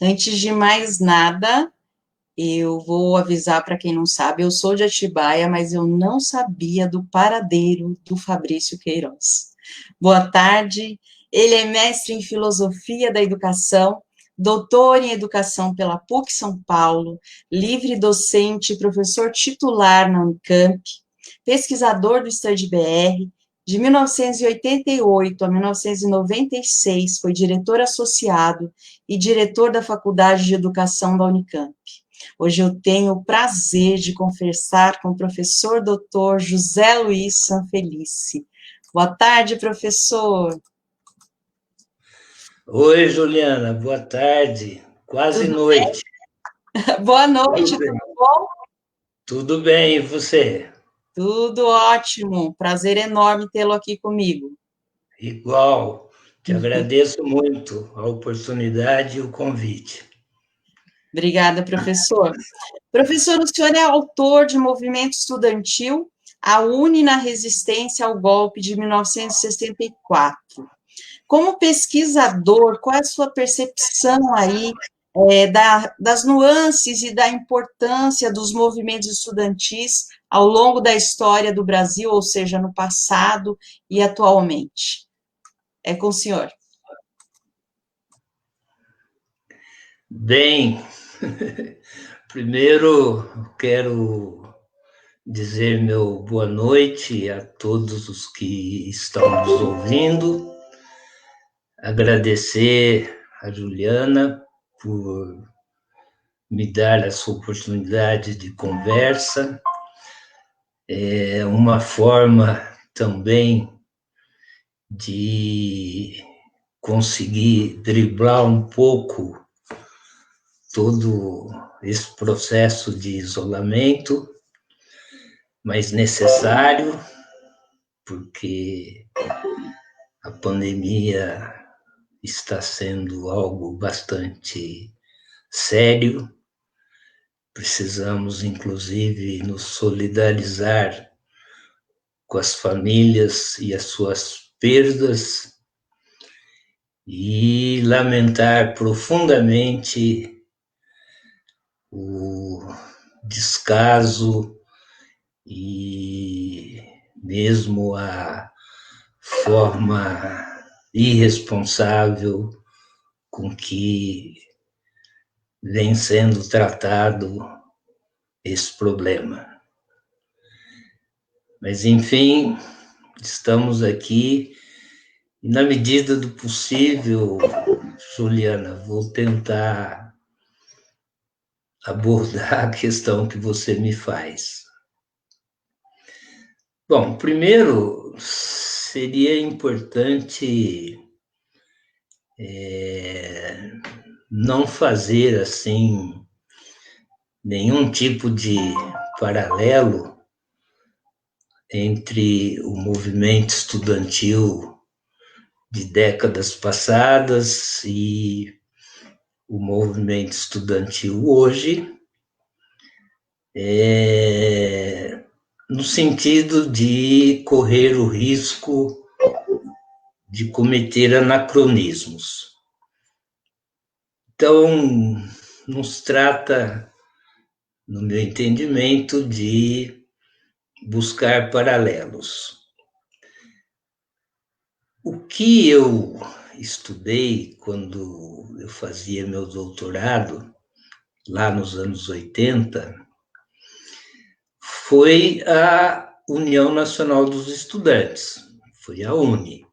Antes de mais nada, eu vou avisar para quem não sabe, eu sou de Atibaia, mas eu não sabia do paradeiro do Fabrício Queiroz. Boa tarde, ele é mestre em Filosofia da Educação, doutor em Educação pela PUC São Paulo, livre docente, professor titular na Unicamp, pesquisador do Estande BR, de 1988 a 1996 foi diretor associado e diretor da Faculdade de Educação da Unicamp. Hoje eu tenho o prazer de conversar com o professor doutor José Luiz Sanfelice. Boa tarde, professor. Oi, Juliana, boa tarde. Quase Tudo noite. bem? Boa Tudo noite, bem? tudo bom? Tudo bem, e você? Tudo ótimo. Prazer enorme tê-lo aqui comigo. Igual. Te agradeço muito a oportunidade e o convite. Obrigada, professor. Professor, o senhor é autor de Movimento Estudantil, a UNE na Resistência ao Golpe de 1964. Como pesquisador, qual é a sua percepção aí das nuances e da importância dos movimentos estudantis ao longo da história do Brasil, ou seja, no passado e atualmente? É com o senhor. Bem, primeiro quero dizer meu boa noite a todos os que estão nos ouvindo, agradecer a Juliana por me dar essa oportunidade de conversa. É uma forma também de conseguir driblar um pouco todo esse processo de isolamento, mas necessário, porque a pandemia está sendo algo bastante sério. Precisamos, inclusive, nos solidarizar com as famílias e as suas perdas e lamentar profundamente o descaso e mesmo a forma irresponsável com que vem sendo tratado esse problema. Mas, enfim, estamos aqui e, na medida do possível, Juliana, vou tentar abordar a questão que você me faz. Bom, primeiro, seria importante não fazer assim nenhum tipo de paralelo entre o movimento estudantil de décadas passadas e o movimento estudantil hoje, no sentido de correr o risco de cometer anacronismos. Então, nos trata, no meu entendimento, de buscar paralelos. O que eu estudei quando eu fazia meu doutorado, lá nos anos 80, foi a União Nacional dos Estudantes, foi a UNE.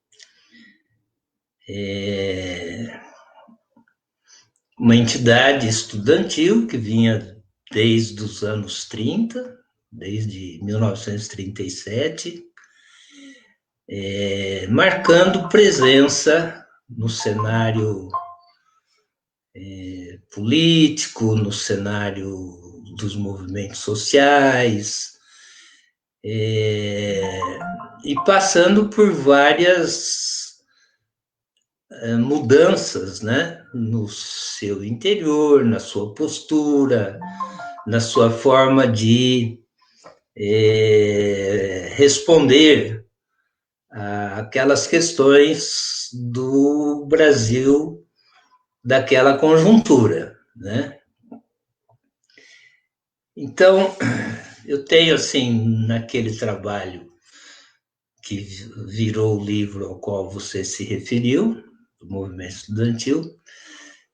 Uma entidade estudantil que vinha desde os anos 30, desde 1937, marcando presença no cenário político, no cenário dos movimentos sociais, e passando por várias mudanças, né, no seu interior, na sua postura, na sua forma de responder àquelas questões do Brasil daquela conjuntura, né? Então, eu tenho, assim, naquele trabalho que virou o livro ao qual você se referiu, do movimento estudantil,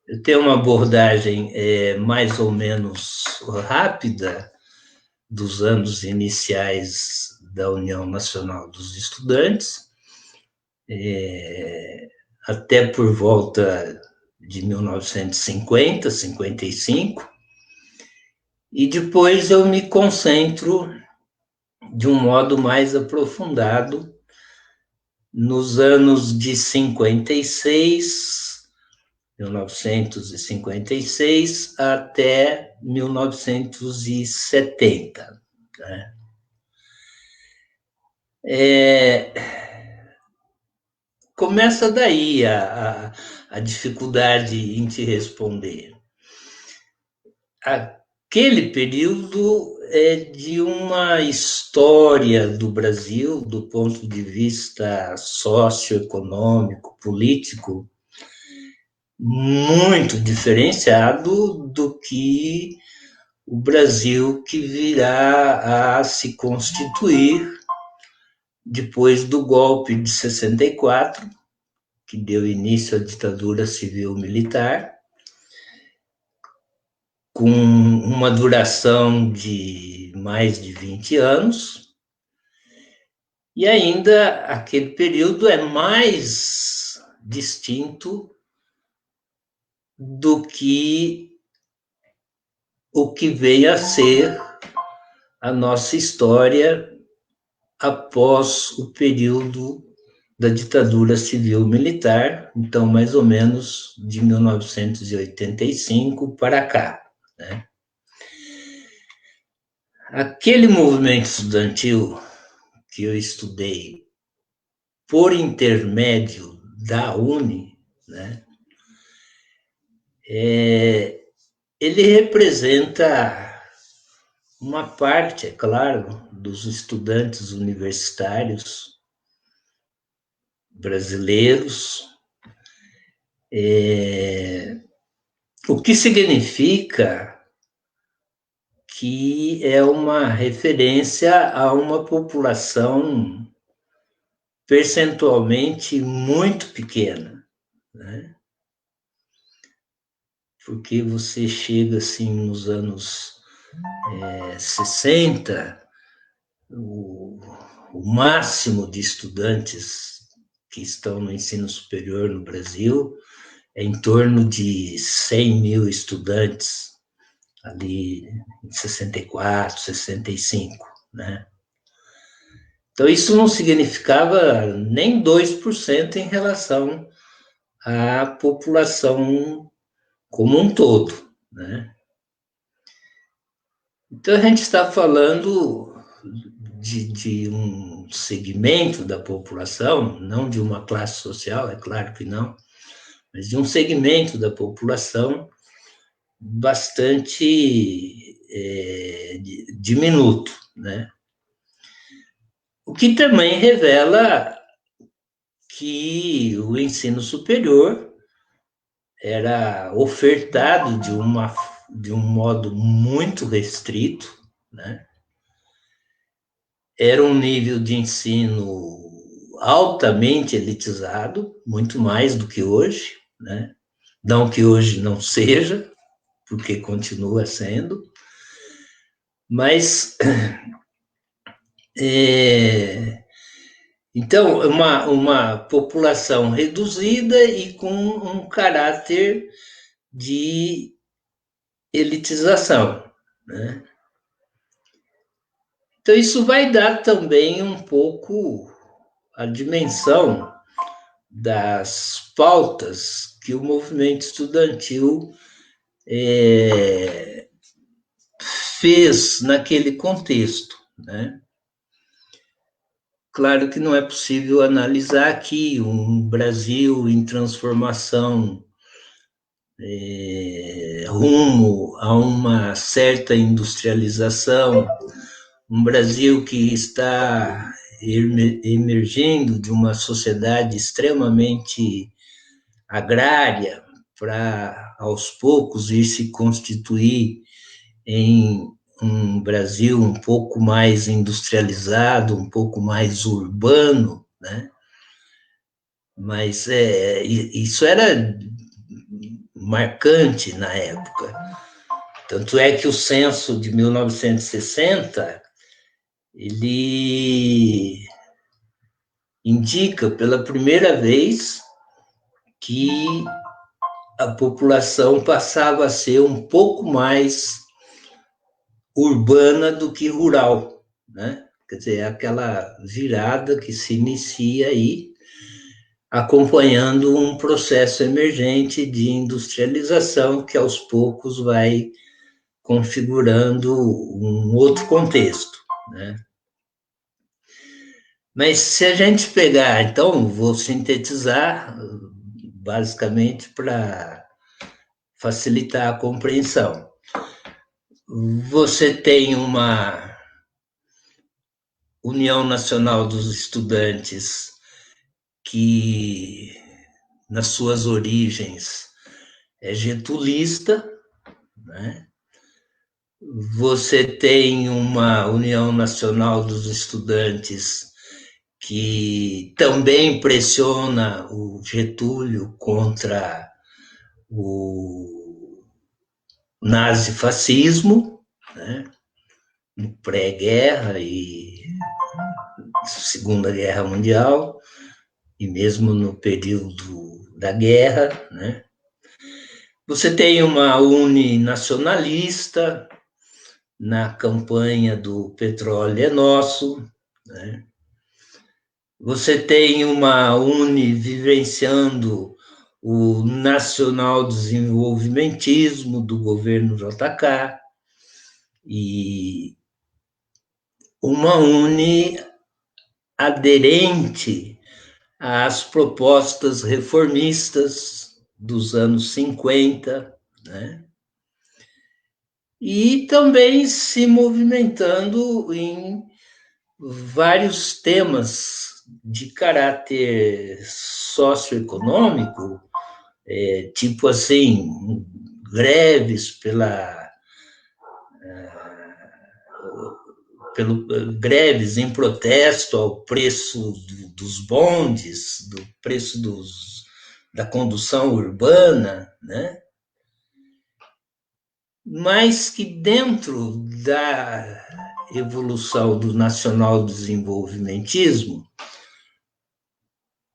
eu tenho uma abordagem mais ou menos rápida dos anos iniciais da União Nacional dos Estudantes, até por volta de 1950, 55, e depois eu me concentro de um modo mais aprofundado nos anos de 56, 1956 até 1970. Né? Começa daí a dificuldade em te responder. Aquele período é de uma história do Brasil, do ponto de vista socioeconômico, político, muito diferenciado do que o Brasil que virá a se constituir depois do golpe de 64, que deu início à ditadura civil-militar, com uma duração de mais de 20 anos, e ainda aquele período é mais distinto do que o que veio a ser a nossa história após o período da ditadura civil-militar, então mais ou menos de 1985 para cá. Né? Aquele movimento estudantil que eu estudei por intermédio da UNE, né, ele representa uma parte, é claro, dos estudantes universitários brasileiros, o que significa que é uma referência a uma população percentualmente muito pequena, né? Porque você chega assim nos anos 60, o máximo de estudantes que estão no ensino superior no Brasil é em torno de 100 mil estudantes, ali em 64, 65, né? Então, isso não significava nem 2% em relação à população como um todo, né? Então, a gente está falando de um segmento da população, não de uma classe social, é claro que não, mas de um segmento da população bastante diminuto, né? O que também revela que o ensino superior era ofertado de um modo muito restrito, né? Era um nível de ensino altamente elitizado, muito mais do que hoje, né? Não que hoje não seja, porque continua sendo, mas então uma população reduzida e com um caráter de elitização, né? Então isso vai dar também um pouco a dimensão das pautas que o movimento estudantil fez naquele contexto, né? Claro que não é possível analisar aqui um Brasil em transformação rumo a uma certa industrialização, um Brasil que está emergindo de uma sociedade extremamente agrária, para, aos poucos, ir se constituir em um Brasil um pouco mais industrializado, um pouco mais urbano, né? Mas isso era marcante na época. Tanto é que o censo de 1960, ele indica pela primeira vez que a população passava a ser um pouco mais urbana do que rural, né? Quer dizer, é aquela virada que se inicia aí, acompanhando um processo emergente de industrialização que aos poucos vai configurando um outro contexto, né? Mas se a gente pegar, então, vou sintetizar basicamente para facilitar a compreensão. Você tem uma União Nacional dos Estudantes que, nas suas origens, é getulista, né? Você tem uma União Nacional dos Estudantes que também pressiona o Getúlio contra o nazifascismo, né? No pré-guerra e Segunda Guerra Mundial, e mesmo no período da guerra, né? Você tem uma uninacionalista na campanha do Petróleo é Nosso, né? Você tem uma Uni vivenciando o nacional desenvolvimentismo do governo JK e uma Uni aderente às propostas reformistas dos anos 50, né? E também se movimentando em vários temas de caráter socioeconômico, tipo assim, greves greves em protesto ao preço dos bondes, do preço da condução urbana, né? Mas que dentro da evolução do nacional-desenvolvimentismo,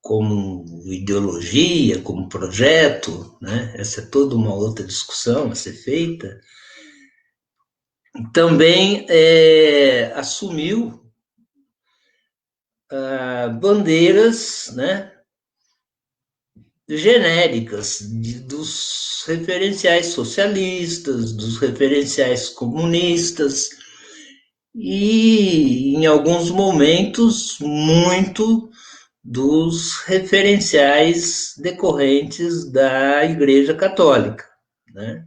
como ideologia, como projeto, né? Essa é toda uma outra discussão a ser feita, também assumiu bandeiras, né, genéricas dos referenciais socialistas, dos referenciais comunistas, e, em alguns momentos, muito dos referenciais decorrentes da Igreja Católica, né?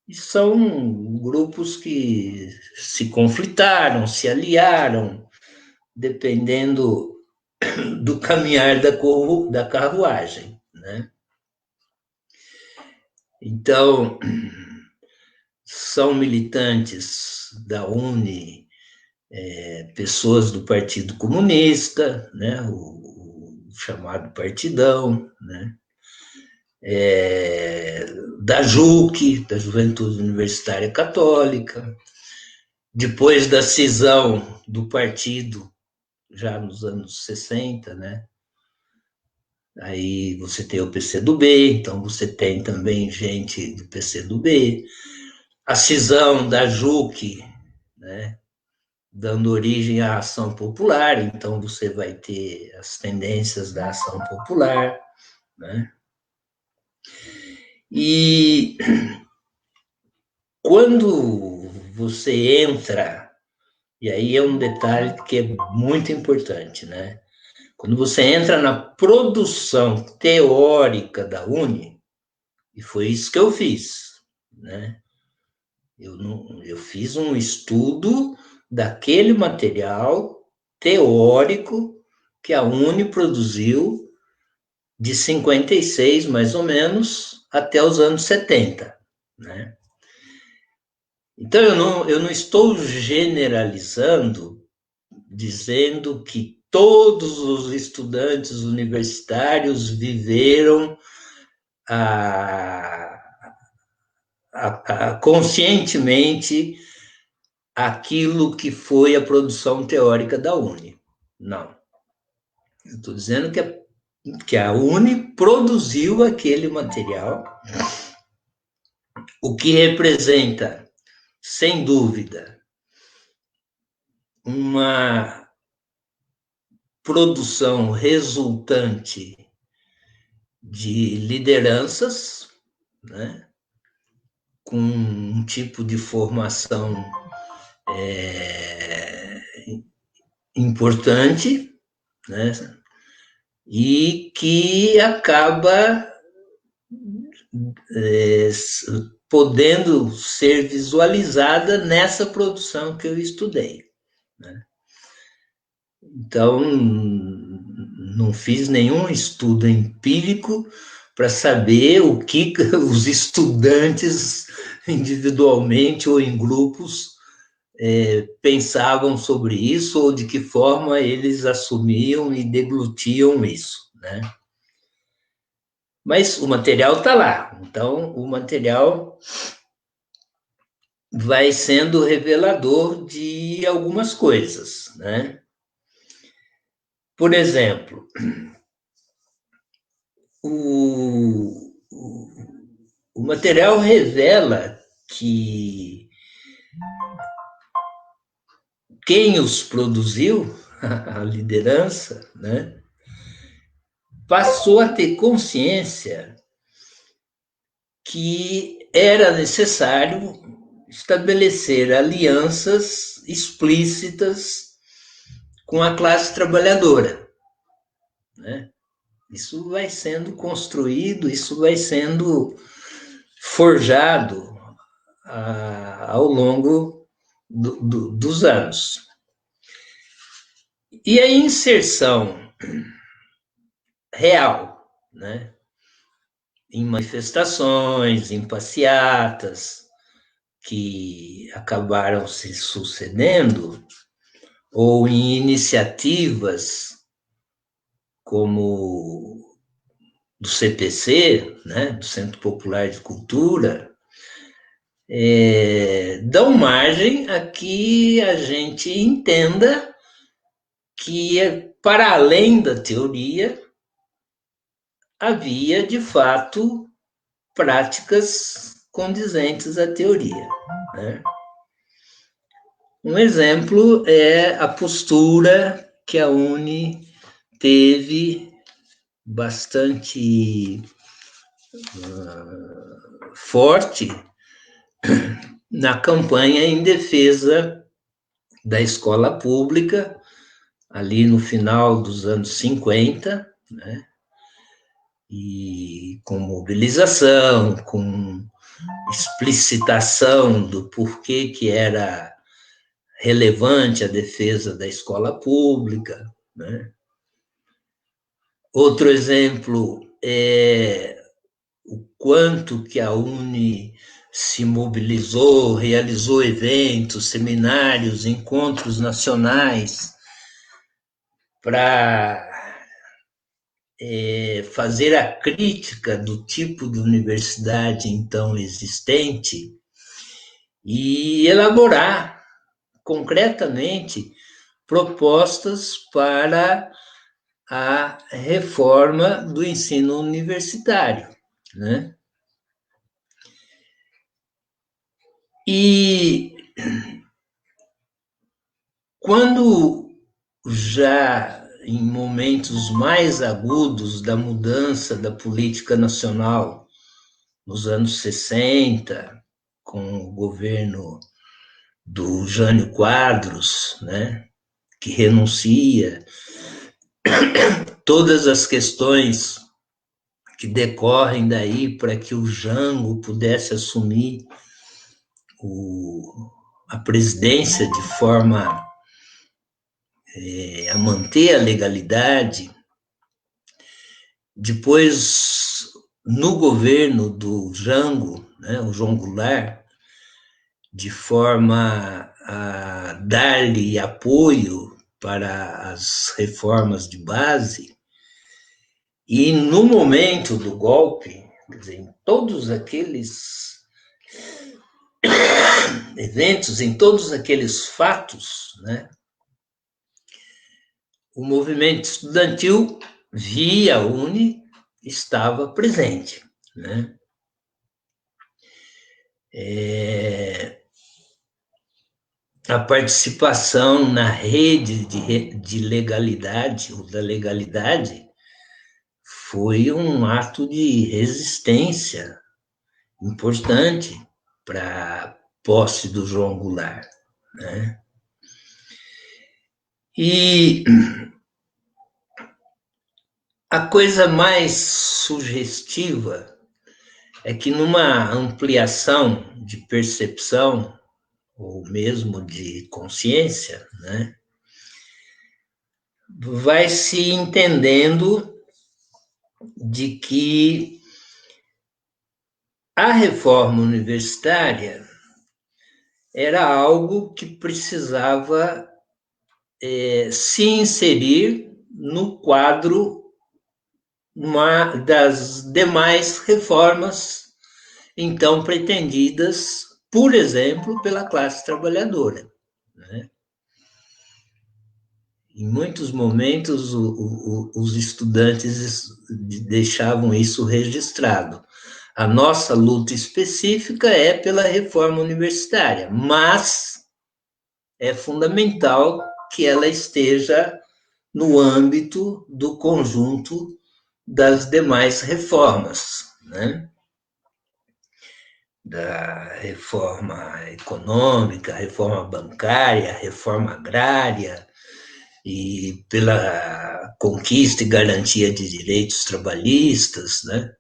E são grupos que se conflitaram, se aliaram, dependendo do caminhar da carruagem, né? Então, são militantes da UNE, pessoas do Partido Comunista, né? O chamado Partidão, né? Da JUC, da Juventude Universitária Católica. Depois da cisão do partido, já nos anos 60, né? Aí você tem o PCdoB, então você tem também gente do PCdoB. A cisão da JUC, né? Dando origem à ação popular, então você vai ter as tendências da ação popular, né? E quando você entra, e aí é um detalhe que é muito importante, né? Quando você entra na produção teórica da Uni, e foi isso que eu fiz, né? Eu fiz um estudo daquele material teórico que a Uni produziu de 56, mais ou menos, até os anos 70, né? Então, eu não estou generalizando, dizendo que todos os estudantes universitários viveram a, conscientemente aquilo que foi a produção teórica da Uni. Não. Eu estou dizendo que a Uni produziu aquele material, o que representa, sem dúvida, uma produção resultante de lideranças, né, com um tipo de formação importante, né, e que acaba é, podendo ser visualizada nessa produção que eu estudei, né? Então, não fiz nenhum estudo empírico para saber o que os estudantes, individualmente ou em grupos, pensavam sobre isso ou de que forma eles assumiam e deglutiam isso, né? Mas o material está lá. Então, o material vai sendo revelador de algumas coisas, né? Por exemplo, o, o material revela que quem os produziu, a liderança, né, passou a ter consciência que era necessário estabelecer alianças explícitas com a classe trabalhadora, né? Isso vai sendo construído, isso vai sendo forjado ao longo dos anos. E a inserção real, né, em manifestações, em passeatas que acabaram se sucedendo, ou em iniciativas como do CPC, né, do Centro Popular de Cultura, dão margem a que a gente entenda que, para além da teoria, havia, de fato, práticas condizentes à teoria, né? Um exemplo é a postura que a Uni teve bastante forte na campanha em defesa da escola pública, ali no final dos anos 50, né? E com mobilização, com explicitação do porquê que era relevante a defesa da escola pública, né? Outro exemplo é o quanto que a Uni se mobilizou, realizou eventos, seminários, encontros nacionais para fazer a crítica do tipo de universidade então existente e elaborar concretamente propostas para a reforma do ensino universitário, né? E quando já em momentos mais agudos da mudança da política nacional, nos anos 60, com o governo do Jânio Quadros, né, que renuncia, todas as questões que decorrem daí para que o Jango pudesse assumir a presidência de forma a manter a legalidade, Depois, no governo do Jango, né, o João Goulart, de forma a dar-lhe apoio para as reformas de base, e no momento do golpe, quer dizer, em todos aqueles eventos, em todos aqueles fatos, né, o movimento estudantil, via UNE, estava presente. Né? A participação na rede de legalidade, ou da legalidade, foi um ato de resistência importante para a posse do João Goulart. Né? E a coisa mais sugestiva é que numa ampliação de percepção, ou mesmo de consciência, né, vai se entendendo de que a reforma universitária era algo que precisava se inserir no quadro das demais reformas então pretendidas, por exemplo, pela classe trabalhadora. Né? Em muitos momentos, os estudantes deixavam isso registrado. A nossa luta específica é pela reforma universitária, mas é fundamental que ela esteja no âmbito do conjunto das demais reformas, né? Da reforma econômica, reforma bancária, reforma agrária, e pela conquista e garantia de direitos trabalhistas, né?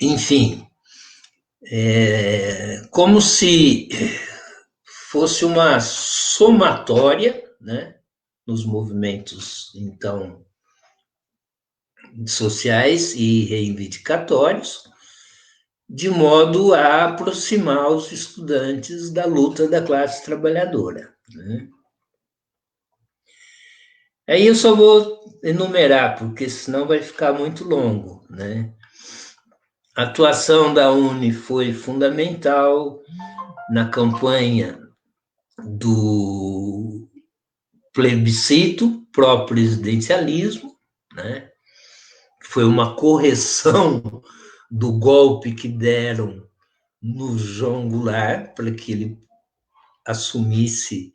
Enfim, como se fosse uma somatória, né, nos movimentos, então, sociais e reivindicatórios, de modo a aproximar os estudantes da luta da classe trabalhadora. Né? Aí eu só vou enumerar, porque senão vai ficar muito longo. Né? A atuação da UNE foi fundamental na campanha do plebiscito pró-presidencialismo, né? Foi uma correção do golpe que deram no João Goulart para que ele assumisse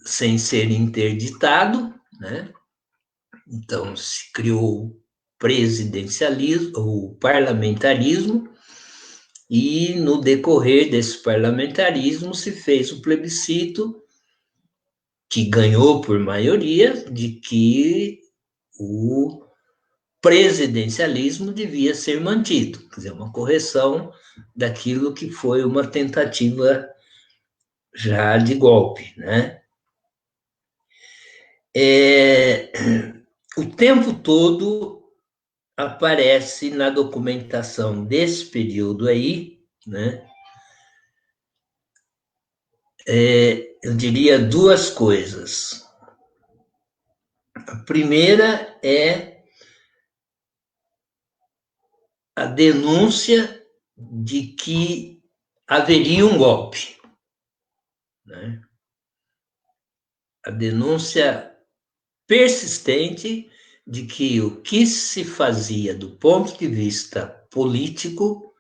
sem ser interditado, né? Então se criou o presidencialismo, o parlamentarismo, e no decorrer desse parlamentarismo se fez o plebiscito que ganhou por maioria de que o presidencialismo devia ser mantido, quer dizer, uma correção daquilo que foi uma tentativa já de golpe, né? O tempo todo aparece na documentação desse período aí, né? Eu diria duas coisas. A primeira é a denúncia de que haveria um golpe. Né? A denúncia persistente de que o que se fazia do ponto de vista político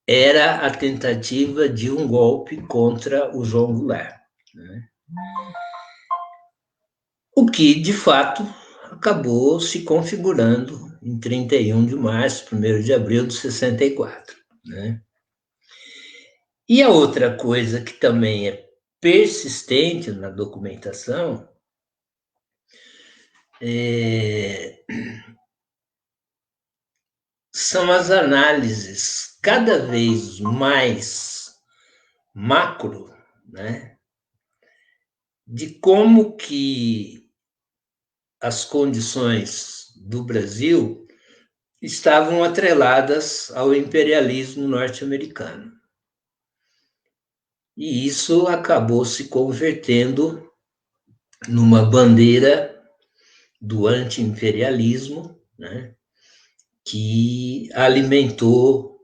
era a tentativa de um golpe contra o João Goulart. Né? O que, de fato, acabou se configurando em 31 de março, 1º de abril de 64. Né? E a outra coisa que também é persistente na documentação são as análises cada vez mais macro, né, de como que as condições do Brasil estavam atreladas ao imperialismo norte-americano. E isso acabou se convertendo numa bandeira do anti-imperialismo, né, que alimentou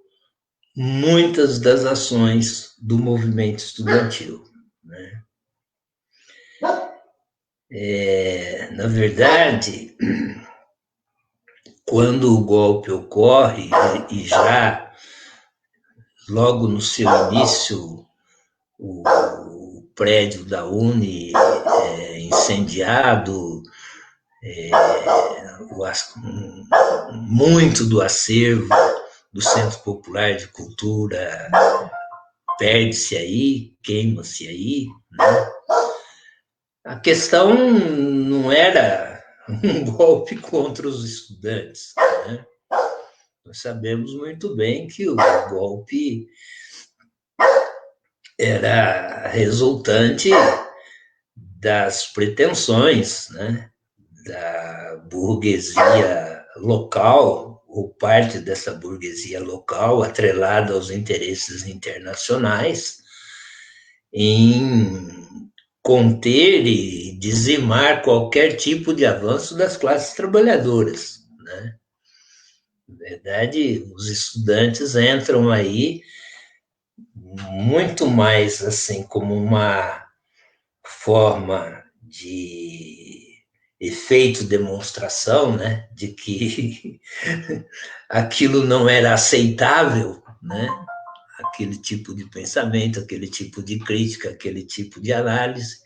muitas das ações do movimento estudantil. Né? Na verdade, quando o golpe ocorre, e já logo no seu início, o prédio da Uni é incendiado, muito do acervo do Centro Popular de Cultura perde-se aí, queima-se aí, né? A questão não era um golpe contra os estudantes, né? Nós sabemos muito bem que o golpe era resultante das pretensões, né, da burguesia local, ou parte dessa burguesia local, atrelada aos interesses internacionais, em conter e dizimar qualquer tipo de avanço das classes trabalhadoras. Né? Na verdade, os estudantes entram aí muito mais assim como uma forma de efeito demonstração, né, de que aquilo não era aceitável, né, aquele tipo de pensamento, aquele tipo de crítica, aquele tipo de análise,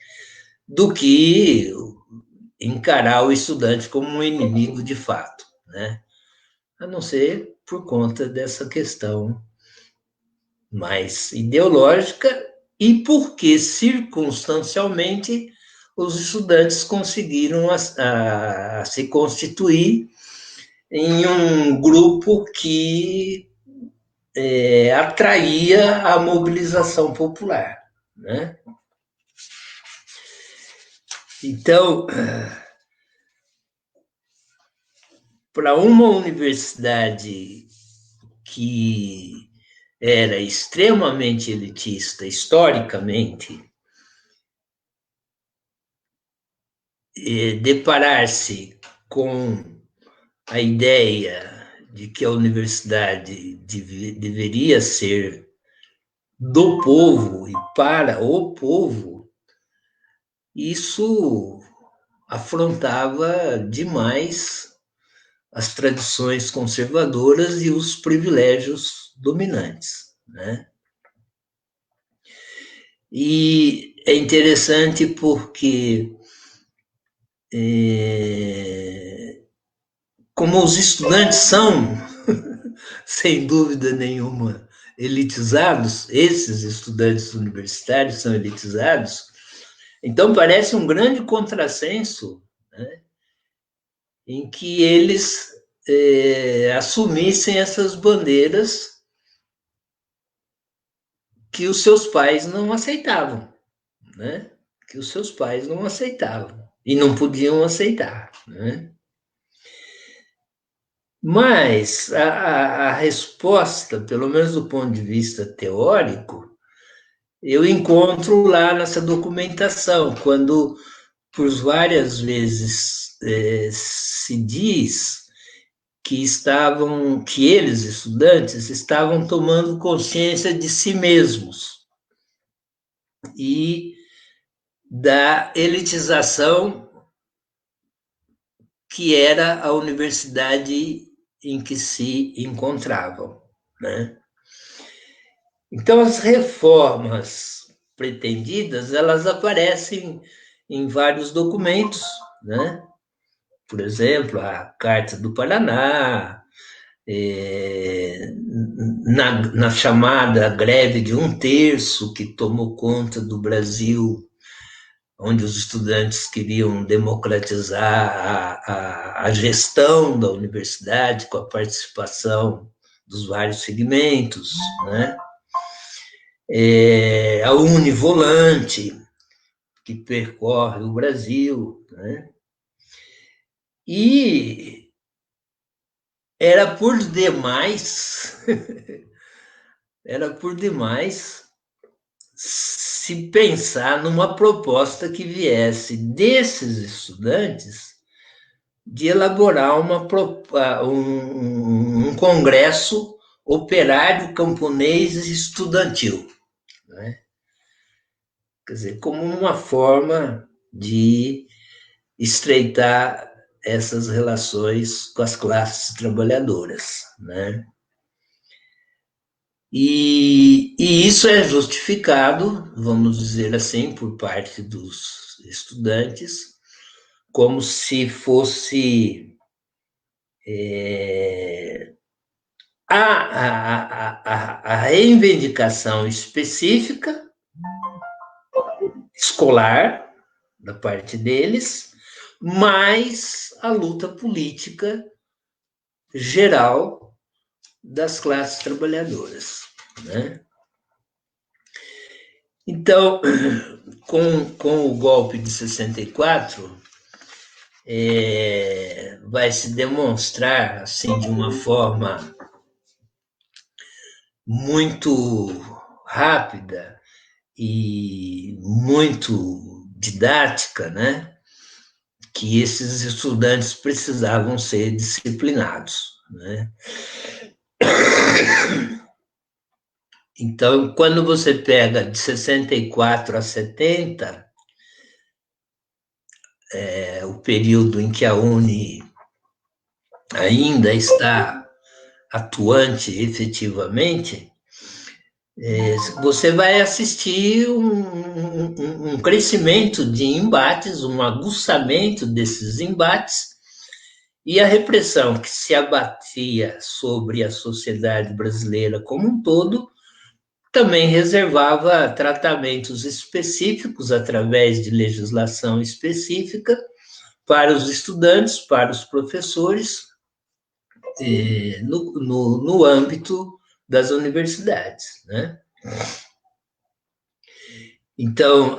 do que encarar o estudante como um inimigo de fato, né, a não ser por conta dessa questão mais ideológica e porque circunstancialmente os estudantes conseguiram se constituir em um grupo que atraía a mobilização popular. Né? Então, para uma universidade que era extremamente elitista historicamente, deparar-se com a ideia de que a universidade deveria ser do povo e para o povo, isso afrontava demais as tradições conservadoras e os privilégios dominantes. Né? E é interessante porque como os estudantes são, sem dúvida nenhuma, elitizados, esses estudantes universitários são elitizados, então parece um grande contrassenso, né, em que eles assumissem essas bandeiras que os seus pais não aceitavam, né? Que os seus pais não aceitavam e não podiam aceitar, né? Mas a resposta, pelo menos do ponto de vista teórico, eu encontro lá nessa documentação, quando por várias vezes se diz que eles, estudantes, estavam tomando consciência de si mesmos e da elitização que era a universidade em que se encontravam. Né? Então, as reformas pretendidas, elas aparecem em vários documentos, né? Por exemplo, a Carta do Paraná, na chamada greve de 1/3, que tomou conta do Brasil, onde os estudantes queriam democratizar a gestão da universidade com a participação dos vários segmentos, né? A Univolante, que percorre o Brasil, né? E era por demais, era por demais se pensar numa proposta que viesse desses estudantes de elaborar um congresso operário camponês estudantil, né? Quer dizer, como uma forma de estreitar essas relações com as classes trabalhadoras, né? E isso é justificado, vamos dizer assim, por parte dos estudantes, como se fosse a reivindicação específica escolar da parte deles, mais a luta política geral das classes trabalhadoras, né? Então, com o golpe de 64, vai se demonstrar, assim, de uma forma muito rápida e muito didática, né, que esses estudantes precisavam ser disciplinados, né? Então, quando você pega de 64 a 70, o período em que a UNE ainda está atuante efetivamente, você vai assistir um crescimento de embates, um aguçamento desses embates, e a repressão que se abatia sobre a sociedade brasileira como um todo também reservava tratamentos específicos através de legislação específica para os estudantes, para os professores, no âmbito das universidades, né? Então,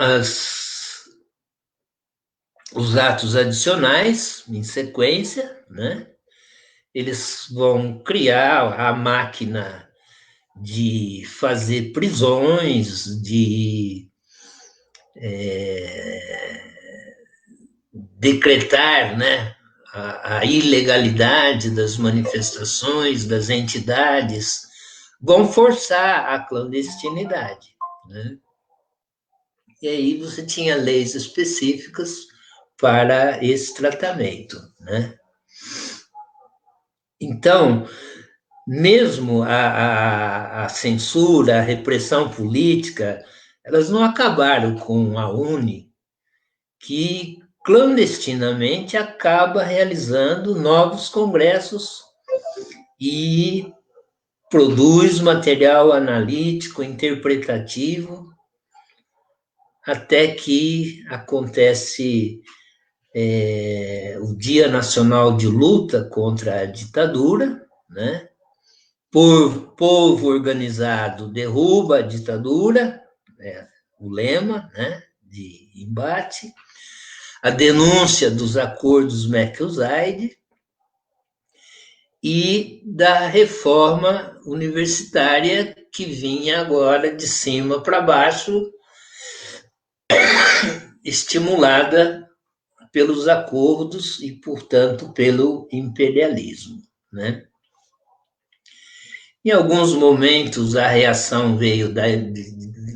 os atos adicionais, em sequência, né? Eles vão criar a máquina de fazer prisões, de decretar, né, a ilegalidade das manifestações, das entidades, vão forçar a clandestinidade, né? E aí você tinha leis específicas para esse tratamento, né? Então, mesmo a censura, a repressão política, elas não acabaram com a UNE, que clandestinamente acaba realizando novos congressos e produz material analítico, interpretativo, até que acontece o Dia Nacional de Luta contra a Ditadura, né? Povo organizado derruba a ditadura, o lema, né, de embate, a denúncia dos acordos McUsaid e da reforma universitária que vinha agora de cima para baixo, estimulada pelos acordos e, portanto, pelo imperialismo, né? Em alguns momentos, a reação veio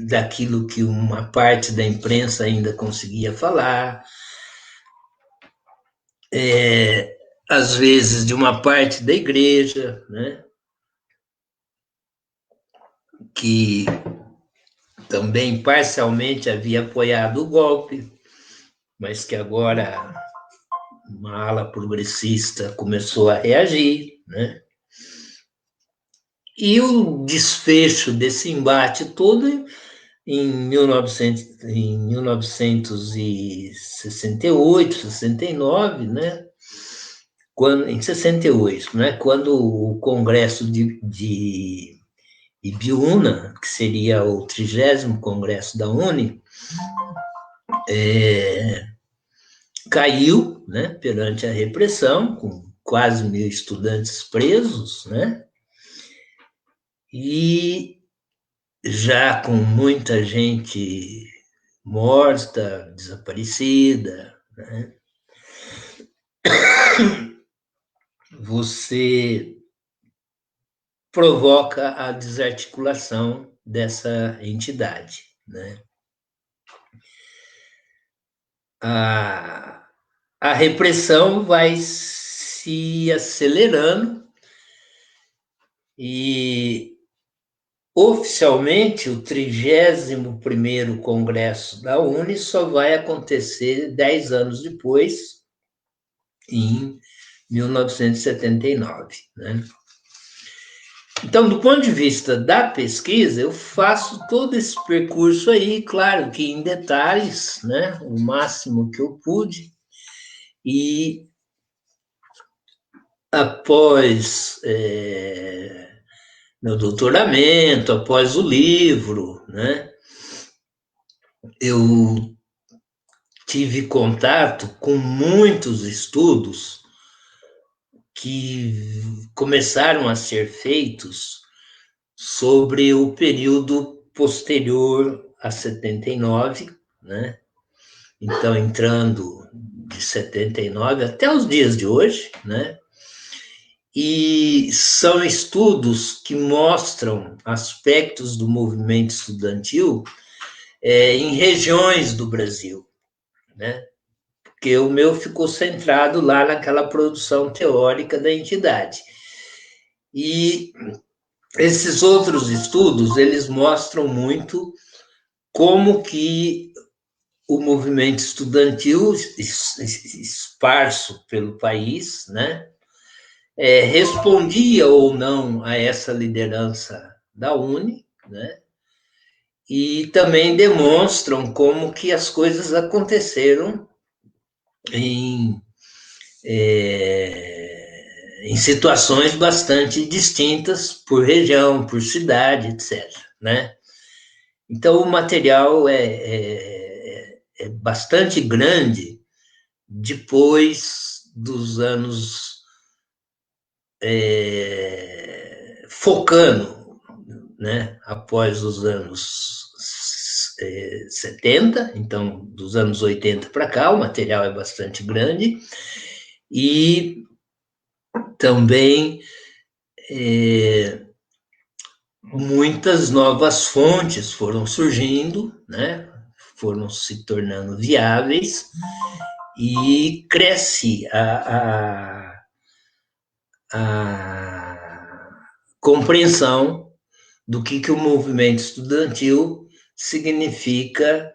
daquilo que uma parte da imprensa ainda conseguia falar, às vezes de uma parte da igreja, né, que também parcialmente havia apoiado o golpe, mas que agora uma ala progressista começou a reagir, né? E o desfecho desse embate todo em 1968, 69, né? Em 68, né? Quando o Congresso de Ibiúna, que seria o 30º Congresso da UNE, caiu, né, perante a repressão, com quase 1.000 estudantes presos, né, e já com muita gente morta, desaparecida, né, você provoca a desarticulação dessa entidade, né? A repressão vai se acelerando e oficialmente o 31º Congresso da UNE só vai acontecer 10 anos depois, em 1979, né? Então, do ponto de vista da pesquisa, eu faço todo esse percurso aí, claro que em detalhes, né, o máximo que eu pude, e após meu doutoramento, após o livro, né, eu tive contato com muitos estudos que começaram a ser feitos sobre o período posterior a 79, né? Então, entrando de 79 até os dias de hoje, né? E são estudos que mostram aspectos do movimento estudantil em regiões do Brasil, né? Porque o meu ficou centrado lá naquela produção teórica da entidade. E esses outros estudos, eles mostram muito como que o movimento estudantil esparso pelo país, né, respondia ou não a essa liderança da UNE, né, e também demonstram como que as coisas aconteceram em, em situações bastante distintas por região, por cidade, etc., né? Então, o material é bastante grande depois dos anos focando, né, após os anos 70, então dos anos 80 para cá, o material é bastante grande, e também muitas novas fontes foram surgindo, né, foram se tornando viáveis, e cresce a compreensão do que o movimento estudantil significa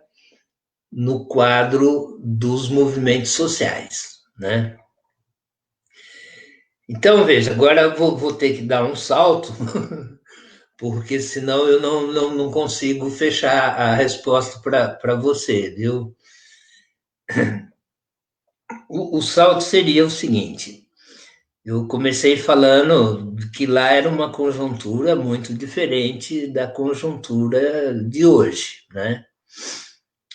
no quadro dos movimentos sociais, né? Então, veja, agora eu vou ter que dar um salto, porque senão eu não consigo fechar a resposta para você, viu? O salto seria o seguinte: eu comecei falando que lá era uma conjuntura muito diferente da conjuntura de hoje, né?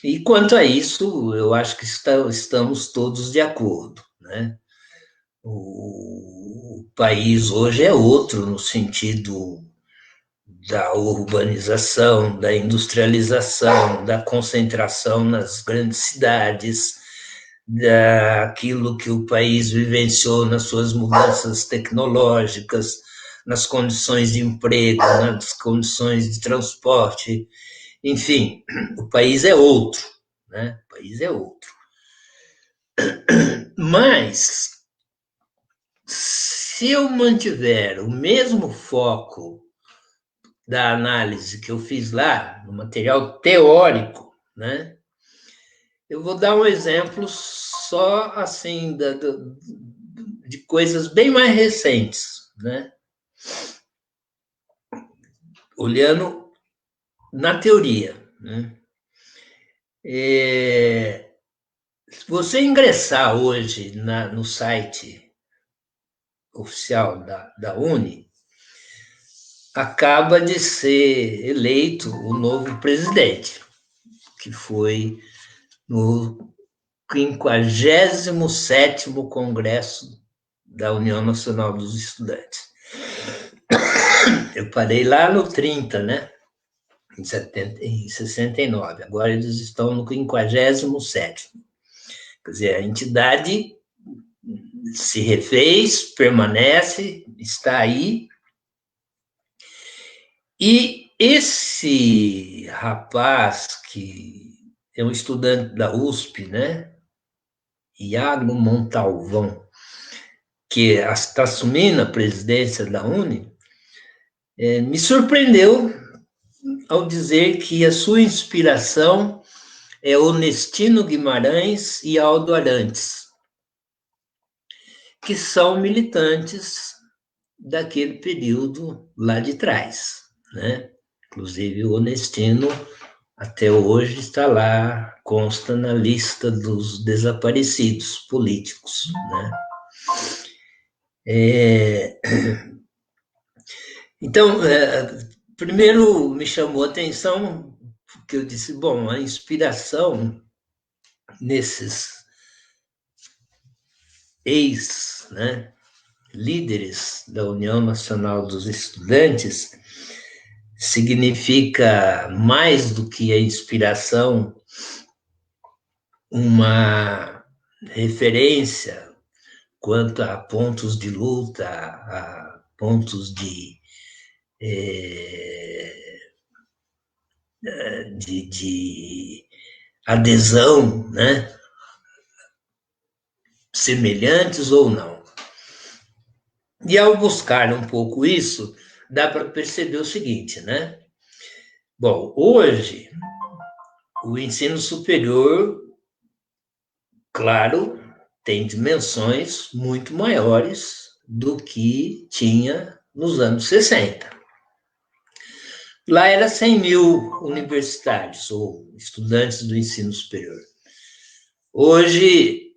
E quanto a isso, eu acho que estamos todos de acordo, né? O país hoje é outro no sentido da urbanização, da industrialização, da concentração nas grandes cidades, daquilo que o país vivenciou nas suas mudanças tecnológicas, nas condições de emprego, nas condições de transporte, enfim, o país é outro, né? O país é outro. Mas, se eu mantiver o mesmo foco da análise que eu fiz lá, no material teórico, né? Eu vou dar um exemplo só assim de coisas bem mais recentes, né? Olhando na teoria, né? Se você ingressar hoje no site oficial da UNE, acaba de ser eleito o novo presidente, que foi no 57º Congresso da União Nacional dos Estudantes. Eu parei lá no 30, né? Em 69. Agora eles estão no 57º. Quer dizer, a entidade se refez, permanece, está aí. E esse rapaz, que é um estudante da USP, né? Iago Montalvão, que está assumindo a presidência da Uni, me surpreendeu ao dizer que a sua inspiração é Onestino Guimarães e Aldo Arantes, que são militantes daquele período lá de trás, né? Inclusive o Onestino até hoje está lá, consta na lista dos desaparecidos políticos, né? Então, primeiro me chamou a atenção porque eu disse, bom, a inspiração nesses né, líderes da União Nacional dos Estudantes significa mais do que a inspiração, uma referência quanto a pontos de luta, a pontos de adesão, né? Semelhantes ou não. E ao buscar um pouco isso, dá para perceber o seguinte, né? Bom, hoje, o ensino superior, claro, tem dimensões muito maiores do que tinha nos anos 60. Lá era 100 mil universitários ou estudantes do ensino superior. Hoje,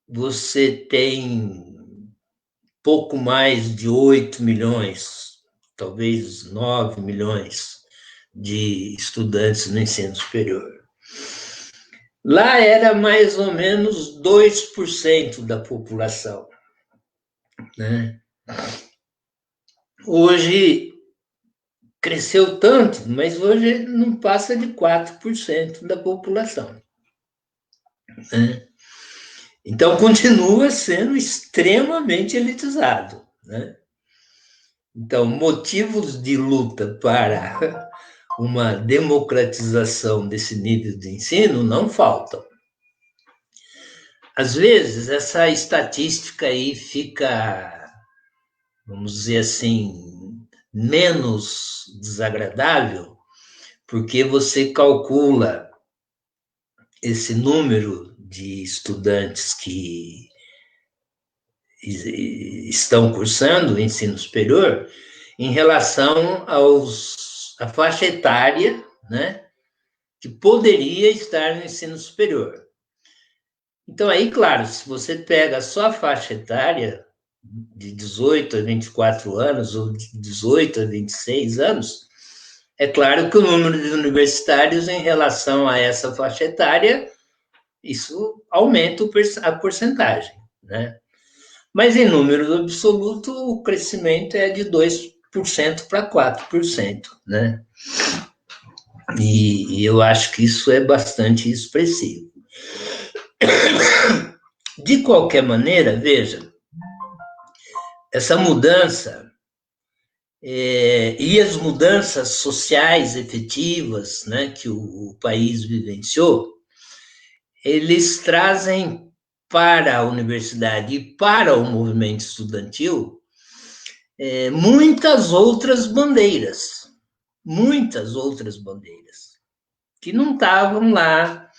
você tem pouco mais de 8 milhões, talvez 9 milhões de estudantes no ensino superior. Lá era mais ou menos 2% da população, né? Hoje cresceu tanto, mas hoje não passa de 4% da população, né? Então, continua sendo extremamente elitizado, né? Então, motivos de luta para uma democratização desse nível de ensino não faltam. Às vezes, essa estatística aí fica, vamos dizer assim, menos desagradável, porque você calcula esse número de estudantes que estão cursando o ensino superior em relação à faixa etária, né, que poderia estar no ensino superior. Então, aí, claro, se você pega só a faixa etária de 18 a 24 anos ou de 18 a 26 anos, é claro que o número de universitários em relação a essa faixa etária, isso aumenta a porcentagem, né? Mas em número absoluto, o crescimento é de 2% para 4%, né? E eu acho que isso é bastante expressivo. De qualquer maneira, veja, essa mudança e as mudanças sociais efetivas, né, que o país vivenciou, eles trazem para a universidade e para o movimento estudantil muitas outras bandeiras, que não estavam lá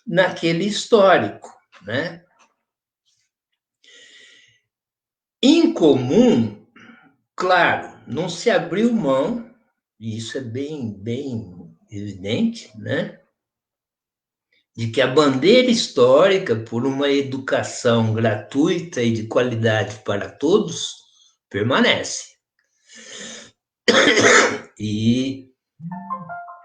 naquele histórico, né? Em comum, claro, não se abriu mão, e isso é bem evidente, né? De que a bandeira histórica por uma educação gratuita e de qualidade para todos permanece. E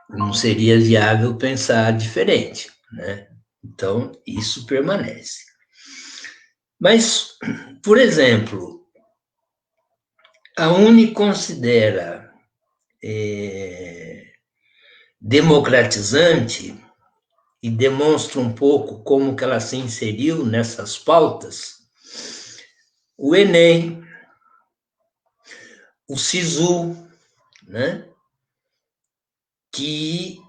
não seria viável pensar diferente, né? Então, isso permanece. Mas, por exemplo, a UNE considera democratizante e demonstra um pouco como que ela se inseriu nessas pautas, o Enem, o SISU, né, que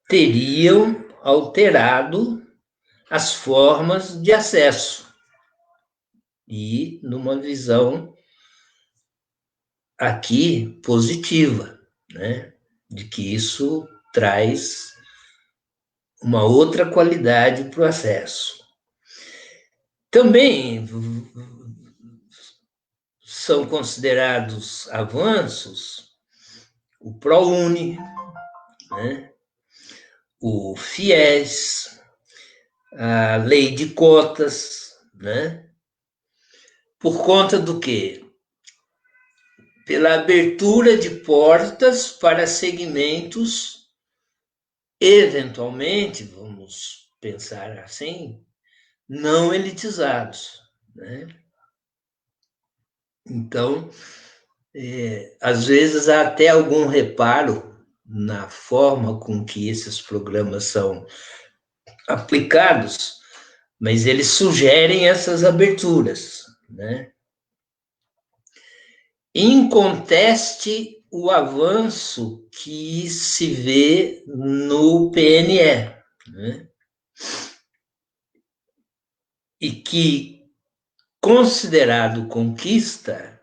teriam alterado as formas de acesso e numa visão aqui positiva, né, de que isso traz uma outra qualidade para o acesso. Também são considerados avanços o ProUni, né, o FIES, a lei de cotas, né, por conta do quê? Pela abertura de portas para segmentos, eventualmente, vamos pensar assim, não elitizados, né? Então, às vezes há até algum reparo na forma com que esses programas são aplicados, mas eles sugerem essas aberturas, né? Inconteste o avanço que se vê no PNE, né? E que, considerado conquista,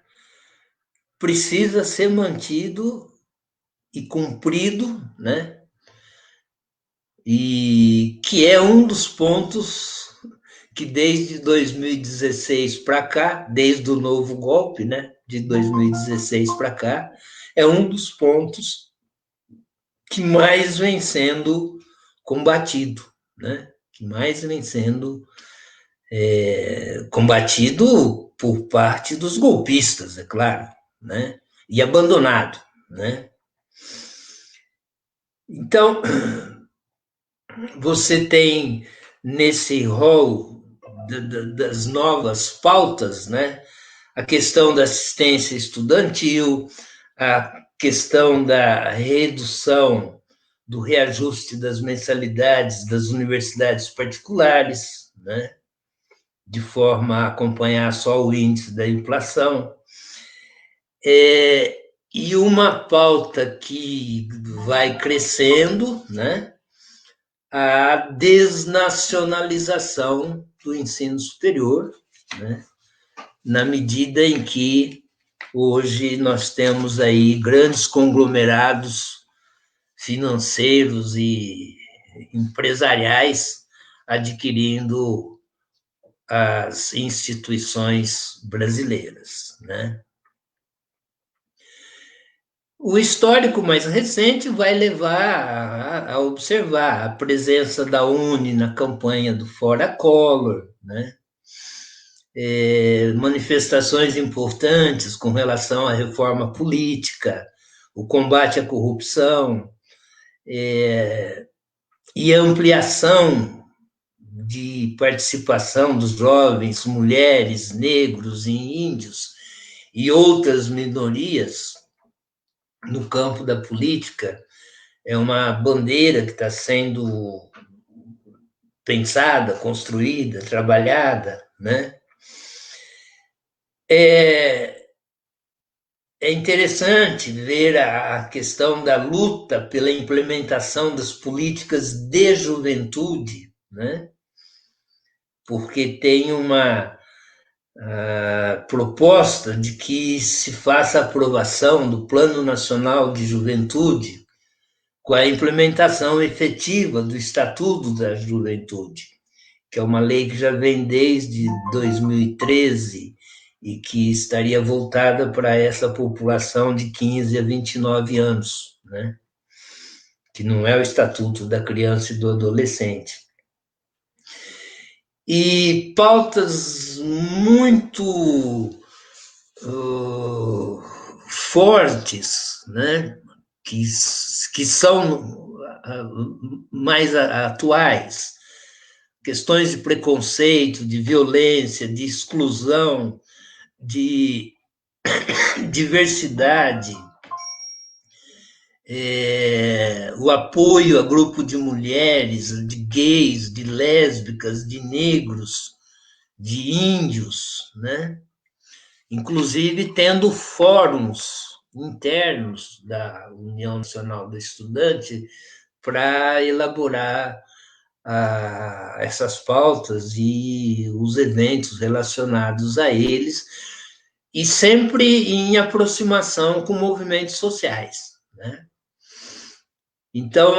precisa ser mantido e cumprido, né? E que é um dos pontos que desde 2016 para cá, desde o novo golpe, né, de 2016 para cá, é um dos pontos que mais vem sendo combatido, né? Que mais vem sendo combatido por parte dos golpistas, é claro, né? E abandonado, né? Então, você tem nesse rol das novas pautas, né? A questão da assistência estudantil, a questão da redução do reajuste das mensalidades das universidades particulares, né? De forma a acompanhar só o índice da inflação. E uma pauta que vai crescendo, né? A desnacionalização do ensino superior, né? Na medida em que hoje nós temos aí grandes conglomerados financeiros e empresariais adquirindo as instituições brasileiras, né? O histórico mais recente vai levar a observar a presença da UNE na campanha do Fora Collor, né? Manifestações importantes com relação à reforma política, o combate à corrupção, e a ampliação de participação dos jovens, mulheres, negros e índios e outras minorias no campo da política é uma bandeira que está sendo pensada, construída, trabalhada, né? É interessante ver a questão da luta pela implementação das políticas de juventude, né? Porque tem uma proposta de que se faça a aprovação do Plano Nacional de Juventude com a implementação efetiva do Estatuto da Juventude, que é uma lei que já vem desde 2013 e que estaria voltada para essa população de 15 a 29 anos, né? Que não é o Estatuto da Criança e do Adolescente. E pautas muito fortes, né? Que são mais atuais, questões de preconceito, de violência, de exclusão, de diversidade, o apoio a grupo de mulheres, de gays, de lésbicas, de negros, de índios, né? Inclusive tendo fóruns internos da União Nacional do Estudante para elaborar essas pautas e os eventos relacionados a eles, e sempre em aproximação com movimentos sociais, né? Então,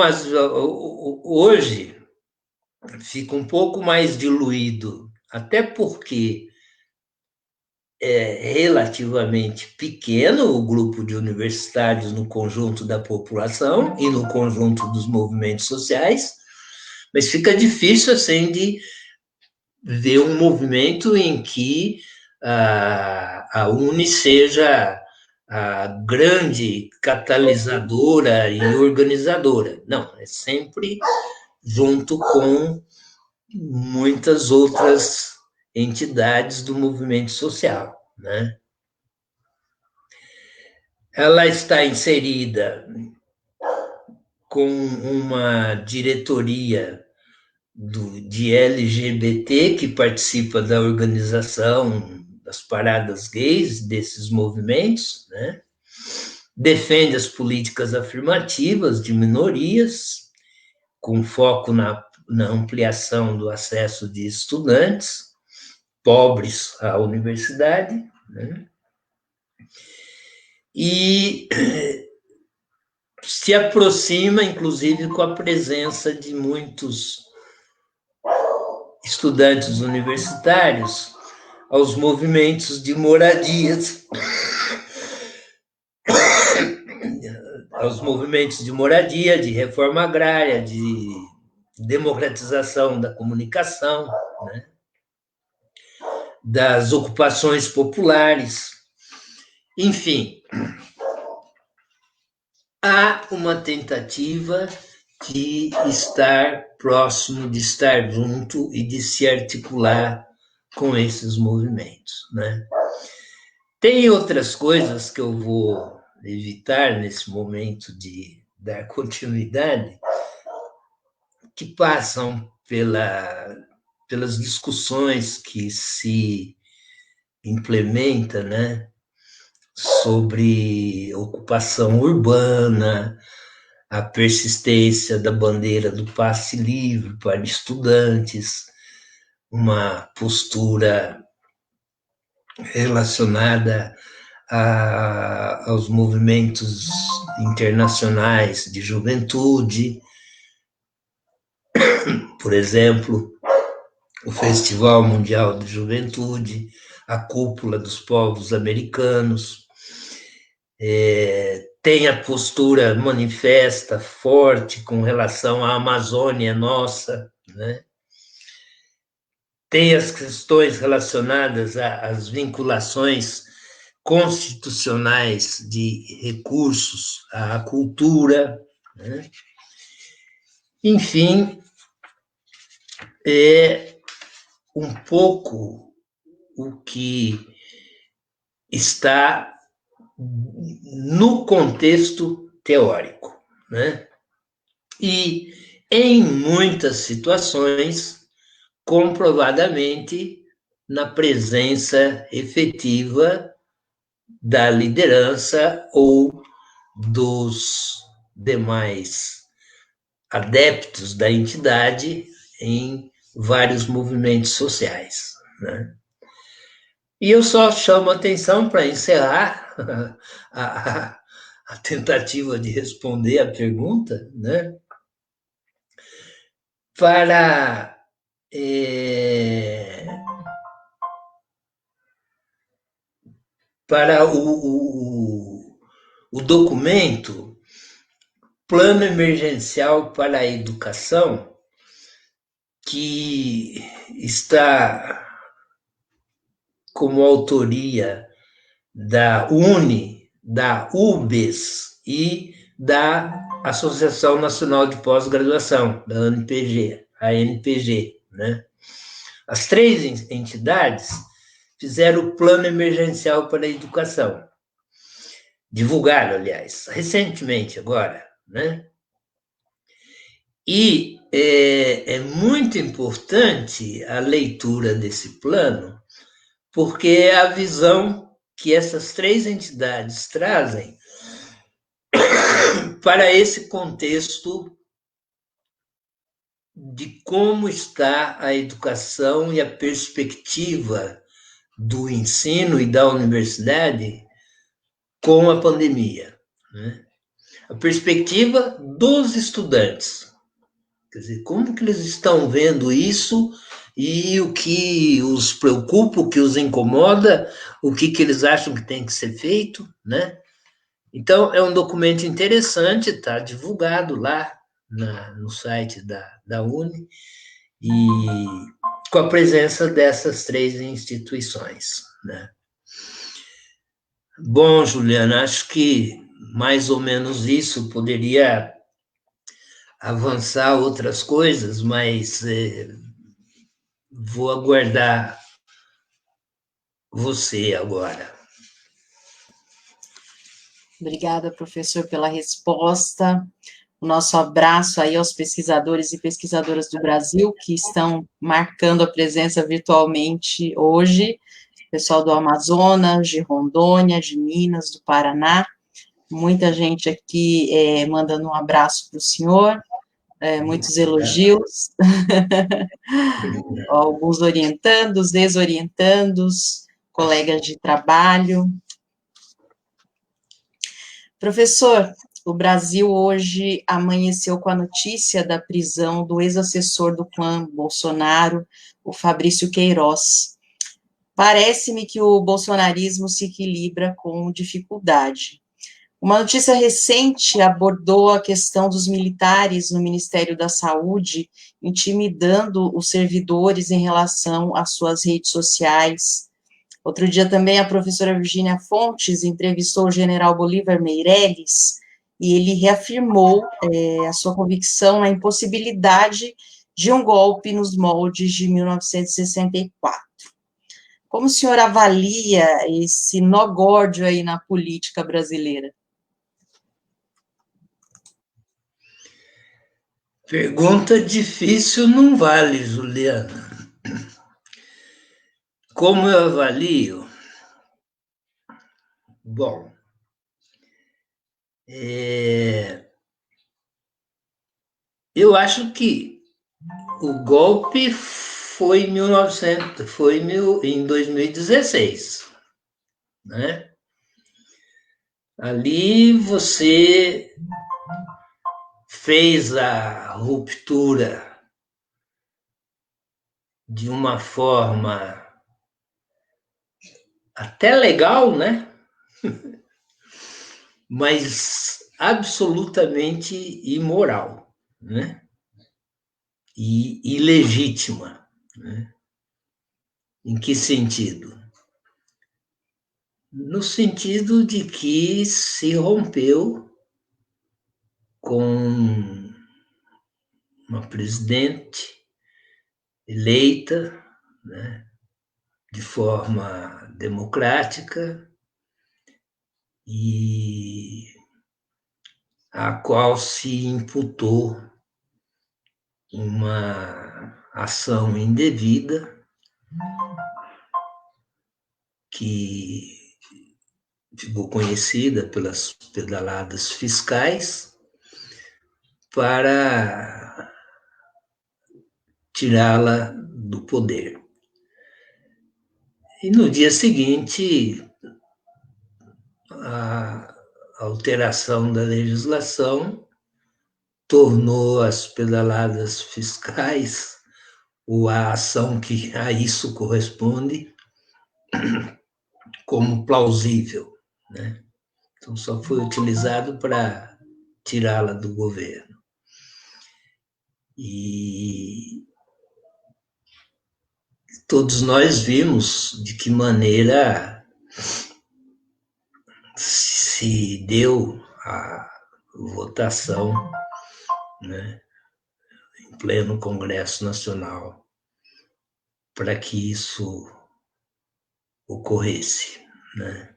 hoje fica um pouco mais diluído, até porque é relativamente pequeno o grupo de universitários no conjunto da população e no conjunto dos movimentos sociais, mas fica difícil, assim, de ver um movimento em que a UNE seja a grande catalisadora e organizadora. Não, é sempre junto com muitas outras entidades do movimento social, né? Ela está inserida com uma diretoria de LGBT que participa da organização das paradas gays, desses movimentos, né? Defende as políticas afirmativas de minorias, com foco na ampliação do acesso de estudantes pobres à universidade, né? E se aproxima, inclusive, com a presença de muitos estudantes universitários aos movimentos de moradias, aos movimentos de moradia, de reforma agrária, de democratização da comunicação, né? Das ocupações populares. Enfim, há uma tentativa de estar próximo, de estar junto e de se articular com esses movimentos, né? Tem outras coisas que eu vou evitar nesse momento de dar continuidade, que passam pelas discussões que se implementa, né, sobre ocupação urbana, a persistência da bandeira do passe livre para estudantes, uma postura relacionada aos movimentos internacionais de juventude, por exemplo, o Festival Mundial de Juventude, a Cúpula dos Povos Americanos, tem a postura manifesta, forte, com relação à Amazônia nossa, né? Tem as questões relacionadas às vinculações constitucionais de recursos à cultura, né? Enfim, é um pouco o que está no contexto teórico, né? E, em muitas situações, comprovadamente, na presença efetiva da liderança ou dos demais adeptos da entidade em vários movimentos sociais, né? E eu só chamo a atenção para encerrar a tentativa de responder a pergunta, né? Para o documento Plano Emergencial para a Educação, que está como autoria da UNE, da UBES e da Associação Nacional de Pós-Graduação, da ANPG, né? As três entidades fizeram o Plano Emergencial para a Educação. Divulgaram, aliás, recentemente agora, né? E é muito importante a leitura desse plano, porque é a visão que essas três entidades trazem para esse contexto de como está a educação e a perspectiva do ensino e da universidade com a pandemia, né? A perspectiva dos estudantes, quer dizer, como que eles estão vendo isso e o que os preocupa, o que os incomoda, o que eles acham que tem que ser feito, né? Então, é um documento interessante, está divulgado lá no site da Uni, e com a presença dessas três instituições, né? Bom, Juliana, acho que mais ou menos isso. Poderia avançar outras coisas, mas vou aguardar você agora. Obrigada, professor, pela resposta. O nosso abraço aí aos pesquisadores e pesquisadoras do Brasil que estão marcando a presença virtualmente hoje, pessoal do Amazonas, de Rondônia, de Minas, do Paraná, muita gente aqui mandando um abraço para o senhor, muitos elogios, alguns orientandos, desorientandos, colegas de trabalho. Professor, o Brasil hoje amanheceu com a notícia da prisão do ex-assessor do clã Bolsonaro, o Fabrício Queiroz. Parece-me que o bolsonarismo se equilibra com dificuldade. Uma notícia recente abordou a questão dos militares no Ministério da Saúde, intimidando os servidores em relação às suas redes sociais. Outro dia também a professora Virgínia Fontes entrevistou o general Bolívar Meireles e ele reafirmou a sua convicção na impossibilidade de um golpe nos moldes de 1964. Como o senhor avalia esse nó górdio aí na política brasileira? Pergunta difícil não vale, Juliana. Como eu avalio? Bom, eu acho que o golpe foi em 2016, né? Ali você fez a ruptura de uma forma até legal, né? Mas absolutamente imoral, né? E ilegítima, né? Em que sentido? No sentido de que se rompeu com uma presidente eleita, né, de forma democrática e a qual se imputou uma ação indevida que ficou conhecida pelas pedaladas fiscais para tirá-la do poder. E no dia seguinte, a alteração da legislação tornou as pedaladas fiscais, ou a ação que a isso corresponde, como plausível, né? Então, só foi utilizado para tirá-la do governo. E todos nós vimos de que maneira se deu a votação, né, em pleno Congresso Nacional para que isso ocorresse, né?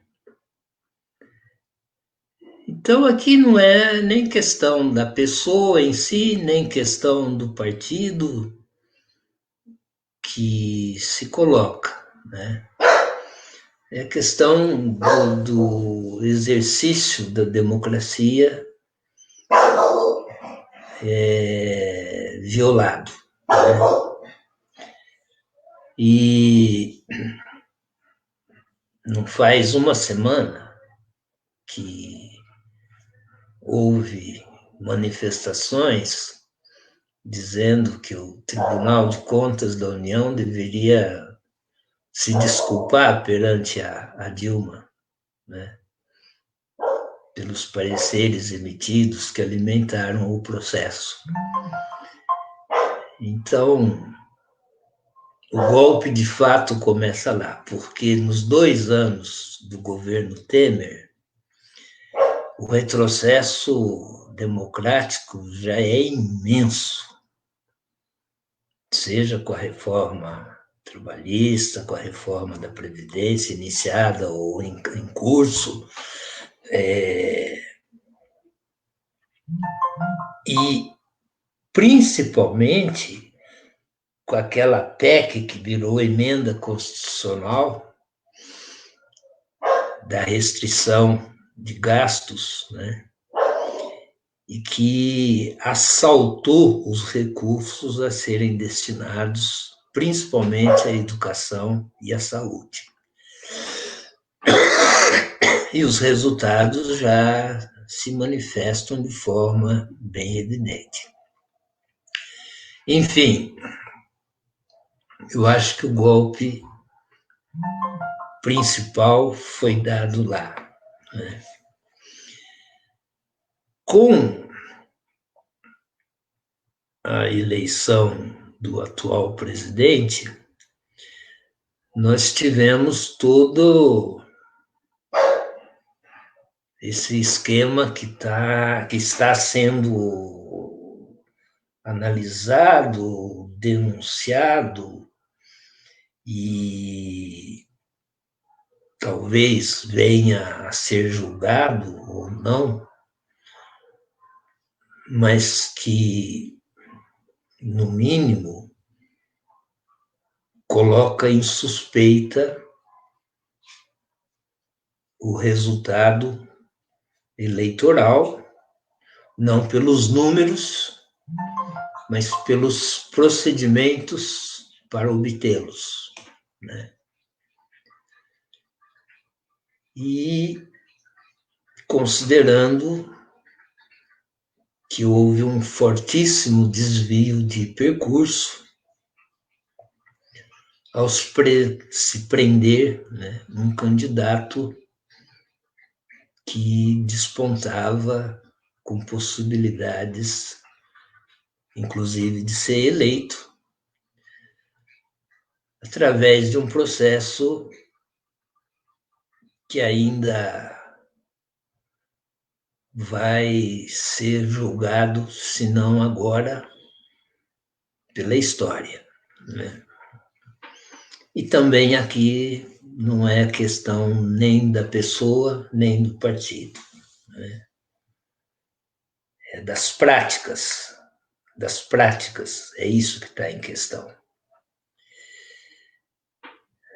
Então, aqui não é nem questão da pessoa em si, nem questão do partido que se coloca, né? É questão do exercício da democracia violado, né? E não faz uma semana que houve manifestações dizendo que o Tribunal de Contas da União deveria se desculpar perante a Dilma, né, pelos pareceres emitidos que alimentaram o processo. Então, o golpe de fato começa lá, porque nos 2 anos do governo Temer, o retrocesso democrático já é imenso, seja com a reforma trabalhista, com a reforma da Previdência iniciada ou em curso, e principalmente com aquela PEC que virou emenda constitucional da restrição de gastos, né? E que assaltou os recursos a serem destinados principalmente à educação e à saúde. E os resultados já se manifestam de forma bem evidente. Enfim, eu acho que o golpe principal foi dado lá, né? Com a eleição do atual presidente, nós tivemos todo esse esquema que está sendo analisado, denunciado e talvez venha a ser julgado ou não, mas que, no mínimo, coloca em suspeita o resultado eleitoral, não pelos números, mas pelos procedimentos para obtê-los, né? E considerando que houve um fortíssimo desvio de percurso ao se prender, né, um candidato que despontava com possibilidades, inclusive, de ser eleito, através de um processo que ainda vai ser julgado, se não agora, pela história, né? E também aqui não é questão nem da pessoa, nem do partido, né? É das práticas, é isso que está em questão.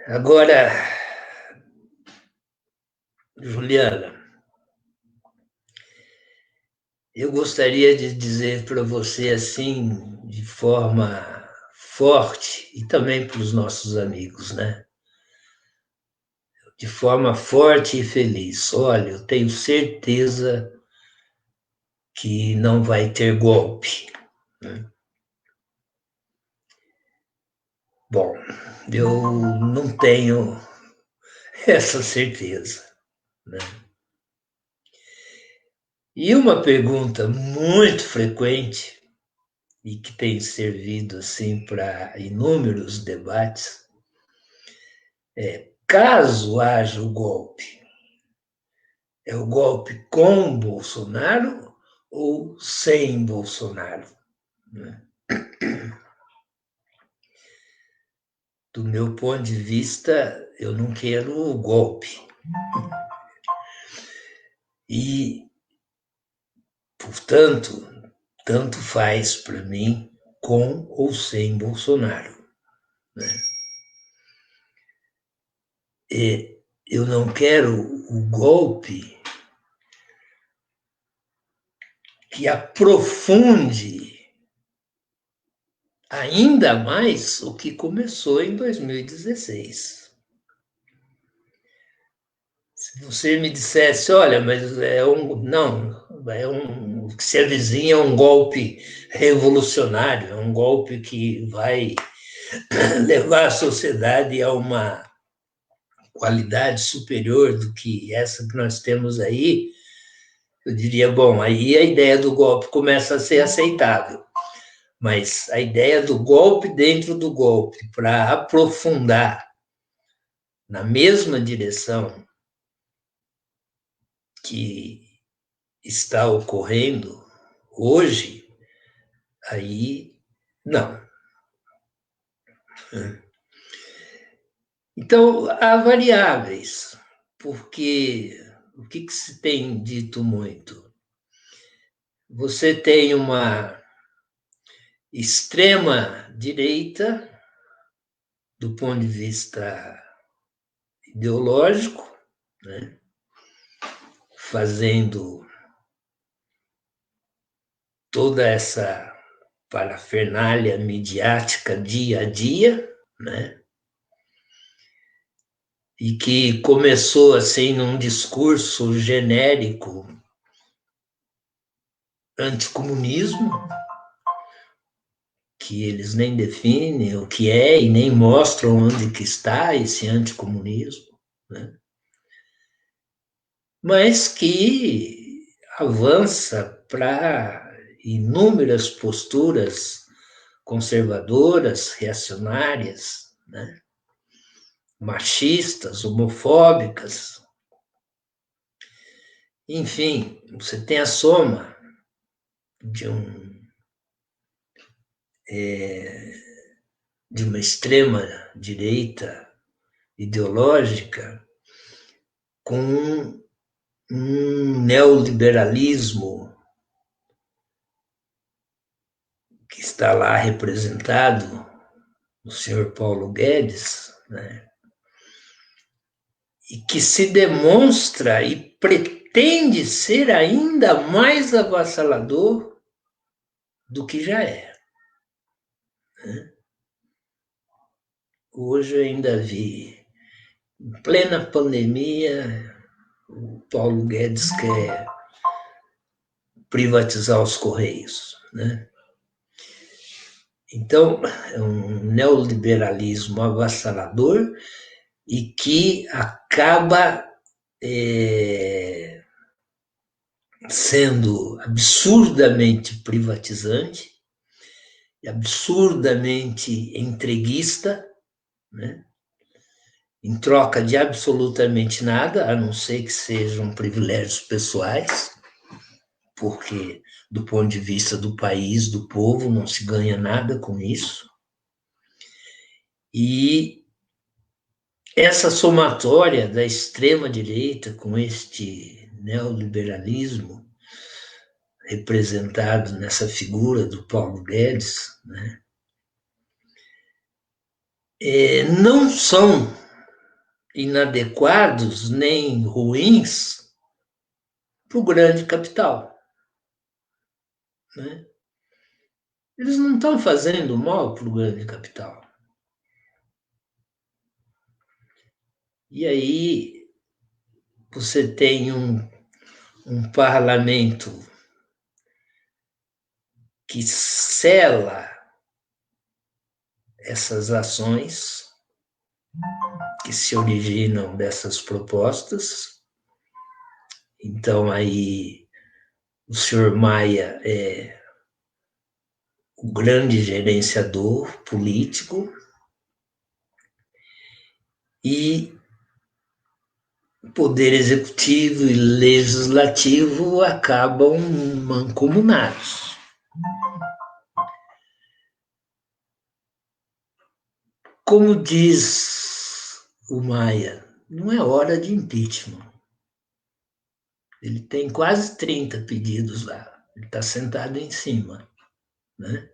Agora, Juliana, eu gostaria de dizer para você assim, de forma forte, e também para os nossos amigos, né? De forma forte e feliz. Olha, eu tenho certeza que não vai ter golpe, né? Bom, eu não tenho essa certeza, né? E uma pergunta muito frequente e que tem servido assim para inúmeros debates é: caso haja o golpe, é o golpe com Bolsonaro ou sem Bolsonaro, né? do meu ponto de vista, eu não quero o golpe. E, portanto, tanto faz para mim com ou sem Bolsonaro, né? E eu não quero o golpe que aprofunde ainda mais o que começou em 2016. Se você me dissesse, olha, mas o que se avizinha é um golpe revolucionário, é um golpe que vai levar a sociedade a uma qualidade superior do que essa que nós temos aí, eu diria, bom, aí a ideia do golpe começa a ser aceitável. Mas a ideia do golpe dentro do golpe, para aprofundar na mesma direção que está ocorrendo hoje, aí não. Então, há variáveis, porque o que se tem dito muito? Você tem uma extrema direita, do ponto de vista ideológico, né? Fazendo toda essa parafernália midiática dia a dia, né? E que começou assim num discurso genérico anticomunismo, que eles nem definem o que é e nem mostram onde que está esse anticomunismo, né? Mas que avança para inúmeras posturas conservadoras, reacionárias, né? Machistas, homofóbicas. Enfim, você tem a soma de de uma extrema direita ideológica com um neoliberalismo que está lá representado no senhor Paulo Guedes, né? E que se demonstra e pretende ser ainda mais avassalador do que já é, né? Hoje eu ainda vi, em plena pandemia, o Paulo Guedes quer privatizar os Correios, né? Então, é um neoliberalismo avassalador e que acaba sendo absurdamente privatizante, absurdamente entreguista, né? Em troca de absolutamente nada, a não ser que sejam privilégios pessoais, porque, do ponto de vista do país, do povo, não se ganha nada com isso. E essa somatória da extrema-direita com este neoliberalismo representado nessa figura do Paulo Guedes, né, não são inadequados nem ruins para o grande capital, né? Eles não estão fazendo mal para o grande capital. E aí você tem um parlamento que sela essas ações que se originam dessas propostas. Então, aí, o senhor Maia é o grande gerenciador político e o poder executivo e legislativo acabam mancomunados. como diz o Maia, não é hora de impeachment. Ele tem quase 30 pedidos lá. Ele está sentado em cima, né?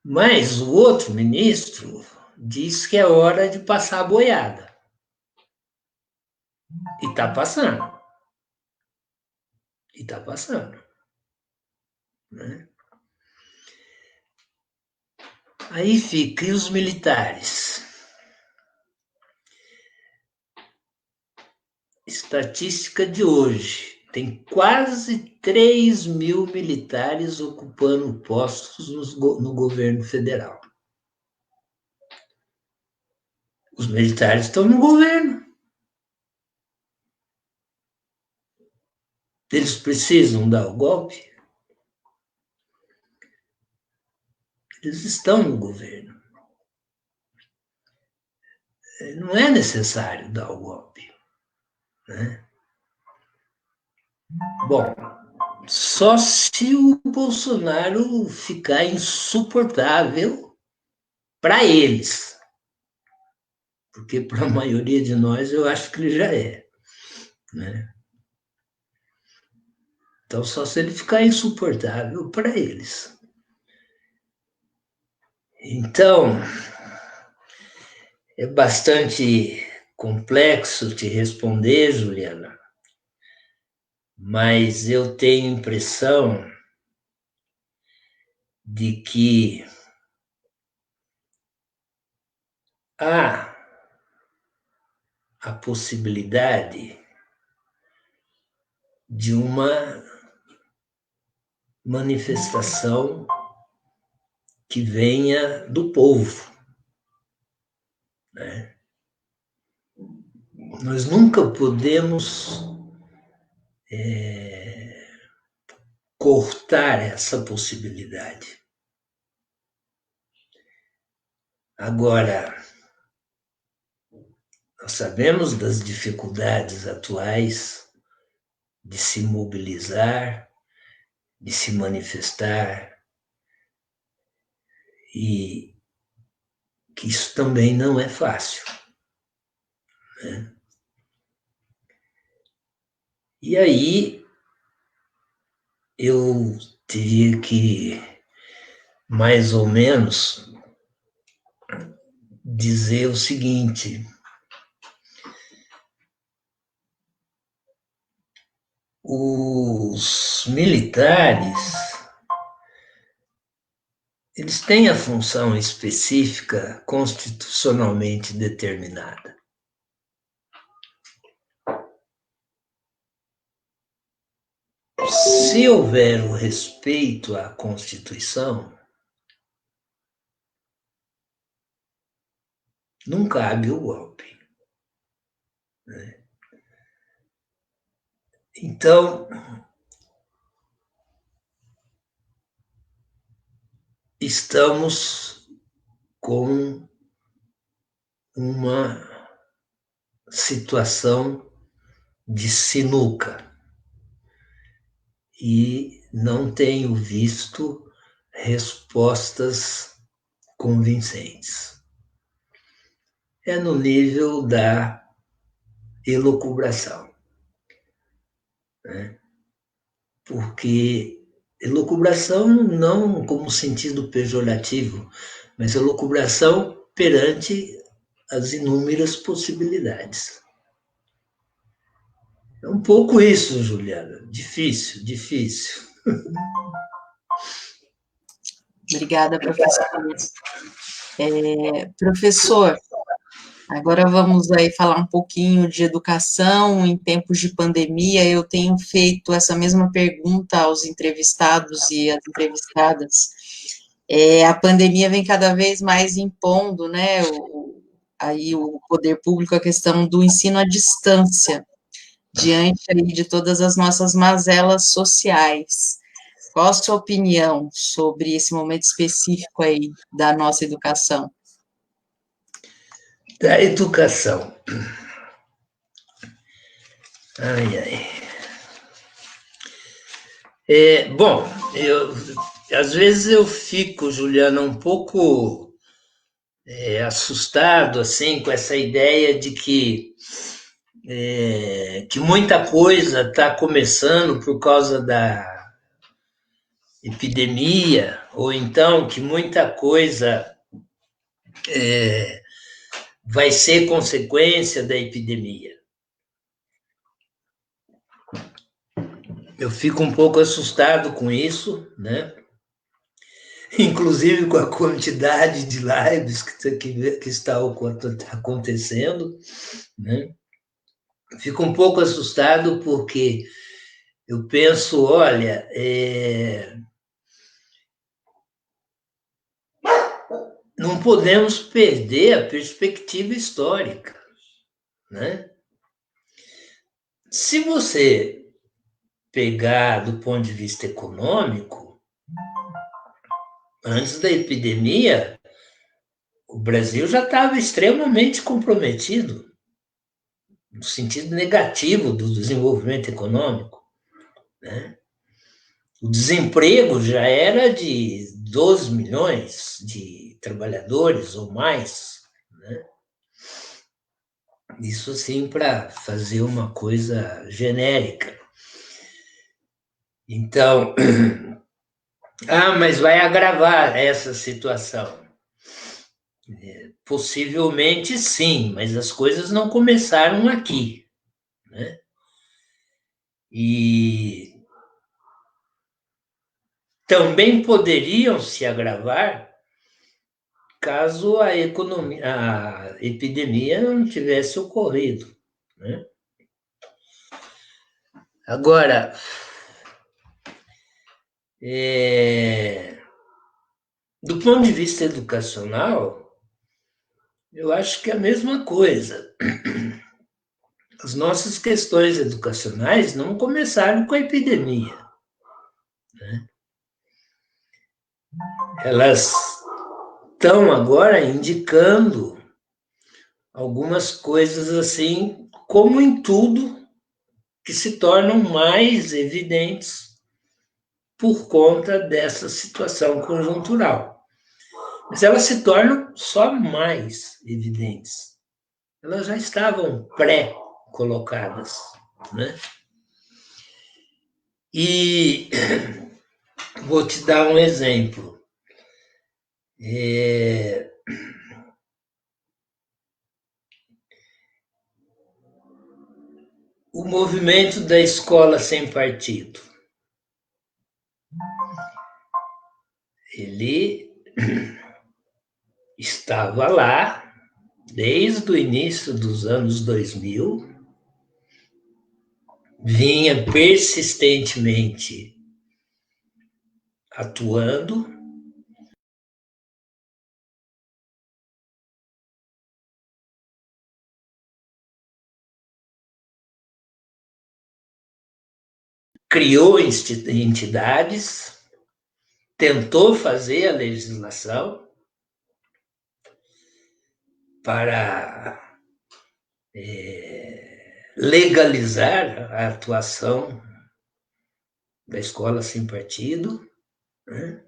Mas o outro ministro diz que é hora de passar a boiada. E está passando. E está passando. Né? Aí fica, e os militares? Estatística de hoje. Tem quase 3 mil militares ocupando postos no governo federal. Os militares estão no governo. Eles precisam dar o golpe? Eles estão no governo. Não é necessário dar o golpe. Né? Bom, só se o Bolsonaro ficar insuportável para eles. Porque para a maioria de nós eu acho que ele já é. Né? Então, só se ele ficar insuportável para eles. Então, é bastante complexo te responder, Juliana, mas eu tenho a impressão de que há a possibilidade de uma manifestação que venha do povo. Né? Nós nunca podemos cortar essa possibilidade. Agora, nós sabemos das dificuldades atuais de se mobilizar, de se manifestar, e que isso também não é fácil. Né? E aí, eu teria que, mais ou menos, dizer o seguinte: os militares, eles têm a função específica constitucionalmente determinada. Se houver o respeito à Constituição, não cabe o golpe. Né? Então, estamos com uma situação de sinuca e não tenho visto respostas convincentes. É no nível da elucubração. Né? Porque elucubração não como sentido pejorativo, mas elucubração perante as inúmeras possibilidades. É um pouco isso, Juliana. Difícil, difícil. Obrigada, professor. Professor, agora vamos aí falar um pouquinho de educação em tempos de pandemia. Eu tenho feito essa mesma pergunta aos entrevistados e às entrevistadas. A pandemia vem cada vez mais impondo, né, aí o poder público, a questão do ensino à distância, diante aí de todas as nossas mazelas sociais. Qual a sua opinião sobre esse momento específico aí da nossa educação? Da educação. Ai, ai. Bom, às vezes eu fico, Juliana, um pouco assustado assim com essa ideia de que muita coisa está começando por causa da epidemia, ou então que muita coisa vai ser consequência da epidemia. Eu fico um pouco assustado com isso, né? Inclusive com a quantidade de lives que está acontecendo, né? Fico um pouco assustado porque eu penso, olha, não podemos perder a perspectiva histórica, né? Se você pegar do ponto de vista econômico, antes da epidemia, o Brasil já estava extremamente comprometido, no sentido negativo do desenvolvimento econômico, né? O desemprego já era de 12 milhões de trabalhadores ou mais, né? Isso sim para fazer uma coisa genérica. Então, mas vai agravar essa situação. Possivelmente sim, mas as coisas não começaram aqui, né? E também poderiam se agravar caso a epidemia não tivesse ocorrido, né? Agora, do ponto de vista educacional, eu acho que é a mesma coisa. As nossas questões educacionais não começaram com a epidemia, né? Elas estão agora indicando algumas coisas assim, como em tudo, que se tornam mais evidentes por conta dessa situação conjuntural. Mas elas se tornam só mais evidentes. Elas já estavam pré-colocadas, né? E vou te dar um exemplo. O movimento da escola sem partido. Ele estava lá desde o início dos anos 2000, vinha persistentemente atuando, criou entidades, tentou fazer a legislação para legalizar a atuação da escola sem partido, né?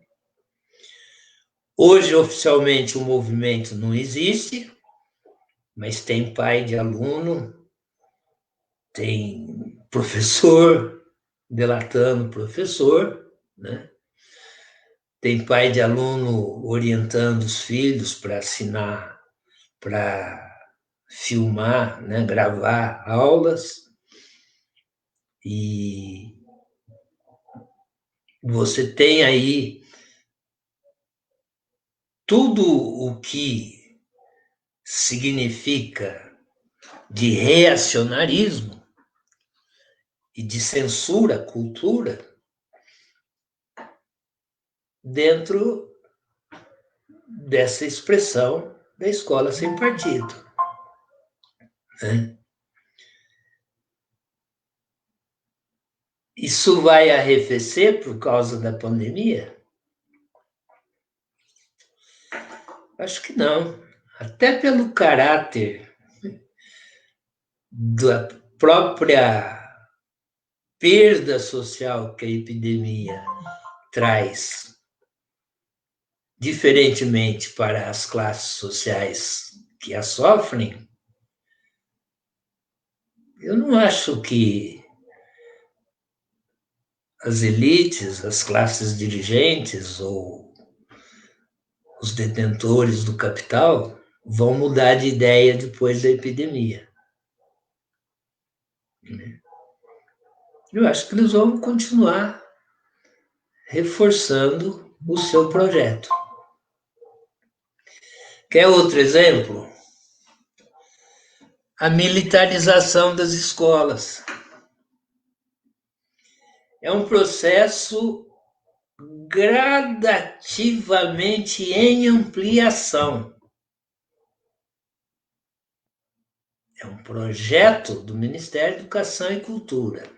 Hoje, oficialmente, o movimento não existe, mas tem pai de aluno, tem professor delatando professor, né? Tem pai de aluno orientando os filhos para assinar, para filmar, né, gravar aulas. E você tem aí tudo o que significa de reacionarismo e de censura à cultura dentro dessa expressão da escola sem partido, né? Isso vai arrefecer por causa da pandemia? Acho que não. Até pelo caráter da própria perda social que a epidemia traz diferentemente para as classes sociais que a sofrem, eu não acho que as elites, as classes dirigentes ou os detentores do capital vão mudar de ideia depois da epidemia. Eu acho que eles vão continuar reforçando o seu projeto. Quer outro exemplo? A militarização das escolas. É um processo gradativamente em ampliação. É um projeto do Ministério da Educação e Cultura.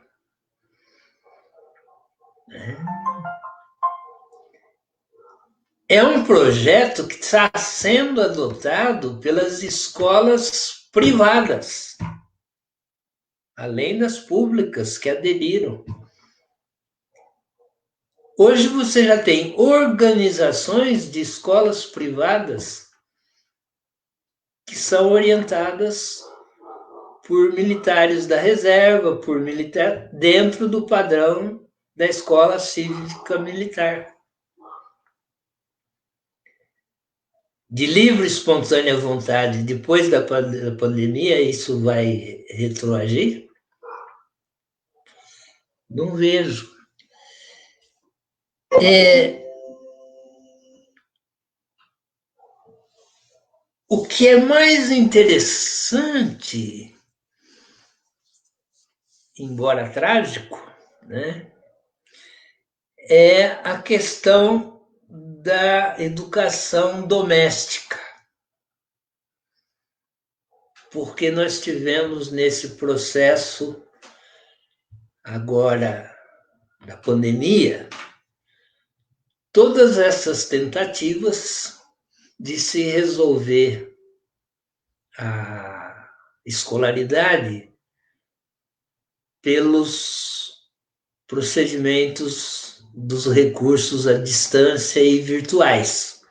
É um projeto que está sendo adotado pelas escolas privadas, além das públicas que aderiram. Hoje você já tem organizações de escolas privadas que são orientadas por militares da reserva, por militar, dentro do padrão da escola cívica militar. De livre e espontânea vontade, depois da pandemia, isso vai retroagir? Não vejo. O que é mais interessante, embora trágico, né, é a questão da educação doméstica. Porque nós tivemos nesse processo agora da pandemia todas essas tentativas de se resolver a escolaridade pelos procedimentos dos recursos à distância e virtuais.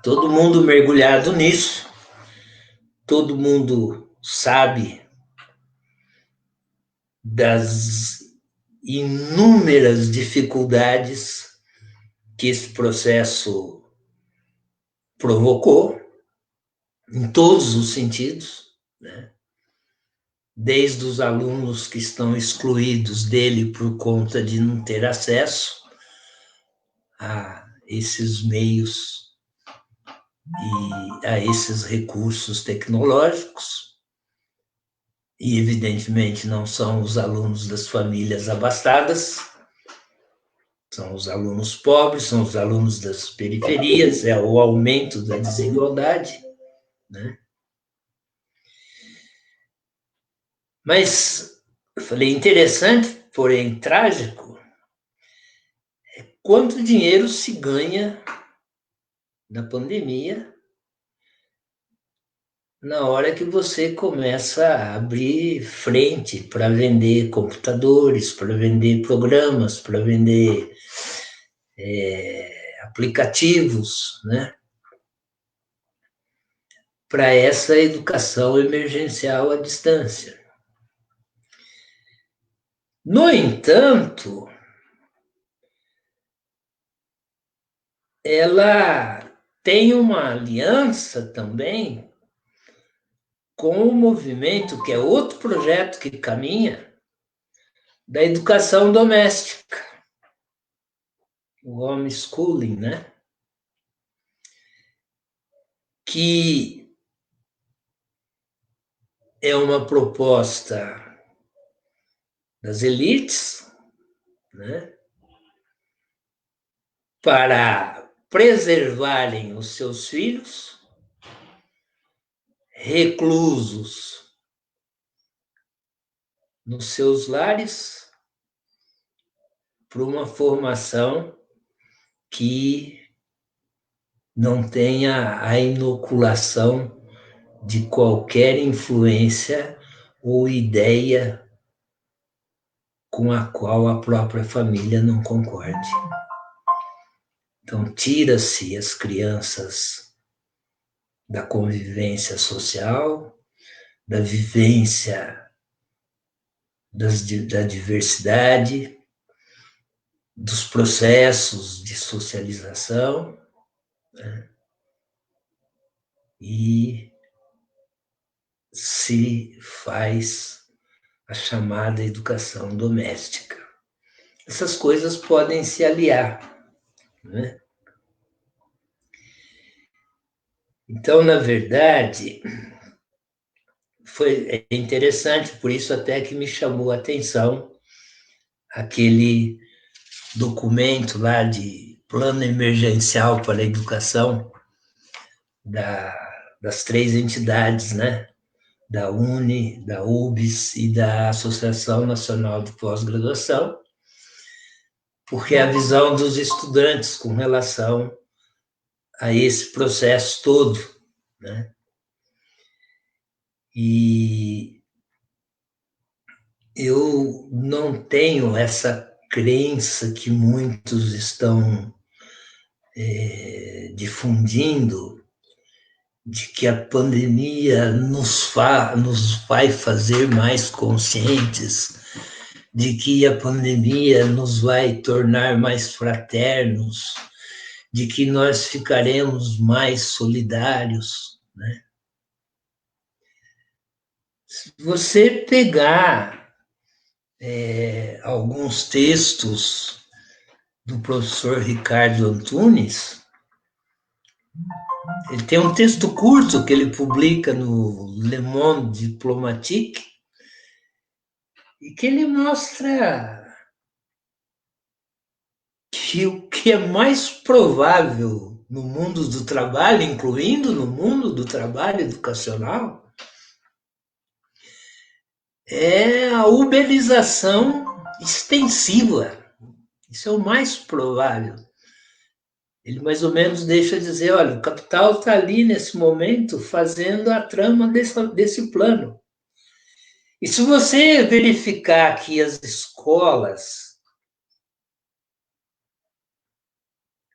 Todo mundo mergulhado nisso, todo mundo sabe das inúmeras dificuldades que esse processo provocou, em todos os sentidos, né? Desde os alunos que estão excluídos dele por conta de não ter acesso a esses meios e a esses recursos tecnológicos, e evidentemente não são os alunos das famílias abastadas, são os alunos pobres, são os alunos das periferias, é o aumento da desigualdade, né? Mas, eu falei, interessante, porém trágico, é quanto dinheiro se ganha na pandemia na hora que você começa a abrir frente para vender computadores, para vender programas, para vender aplicativos, né? Para essa educação emergencial à distância. No entanto, ela tem uma aliança também com o movimento, que é outro projeto que caminha, da educação doméstica, o homeschooling, né? Que é uma proposta das elites, né? Para preservarem os seus filhos reclusos nos seus lares para uma formação que não tenha a inoculação de qualquer influência ou ideia com a qual a própria família não concorde. Então, tira-se as crianças da convivência social, da vivência da diversidade, dos processos de socialização, né? E se faz a chamada educação doméstica. Essas coisas podem se aliar, né? Então, na verdade, foi interessante, por isso até que me chamou a atenção aquele documento lá de plano emergencial para a educação das três entidades, né? Da UNE, da UBS e da Associação Nacional de Pós-Graduação, porque é a visão dos estudantes com relação a esse processo todo, né? E eu não tenho essa crença que muitos estão difundindo de que a pandemia nos vai fazer mais conscientes, de que a pandemia nos vai tornar mais fraternos, de que nós ficaremos mais solidários, né? Se você pegar alguns textos do professor Ricardo Antunes, ele tem um texto curto que ele publica no Le Monde Diplomatique, e que ele mostra que o que é mais provável no mundo do trabalho, incluindo no mundo do trabalho educacional, é a uberização extensiva. Isso é o mais provável. Ele mais ou menos deixa dizer, olha, o capital está ali nesse momento fazendo a trama desse plano. E se você verificar que as escolas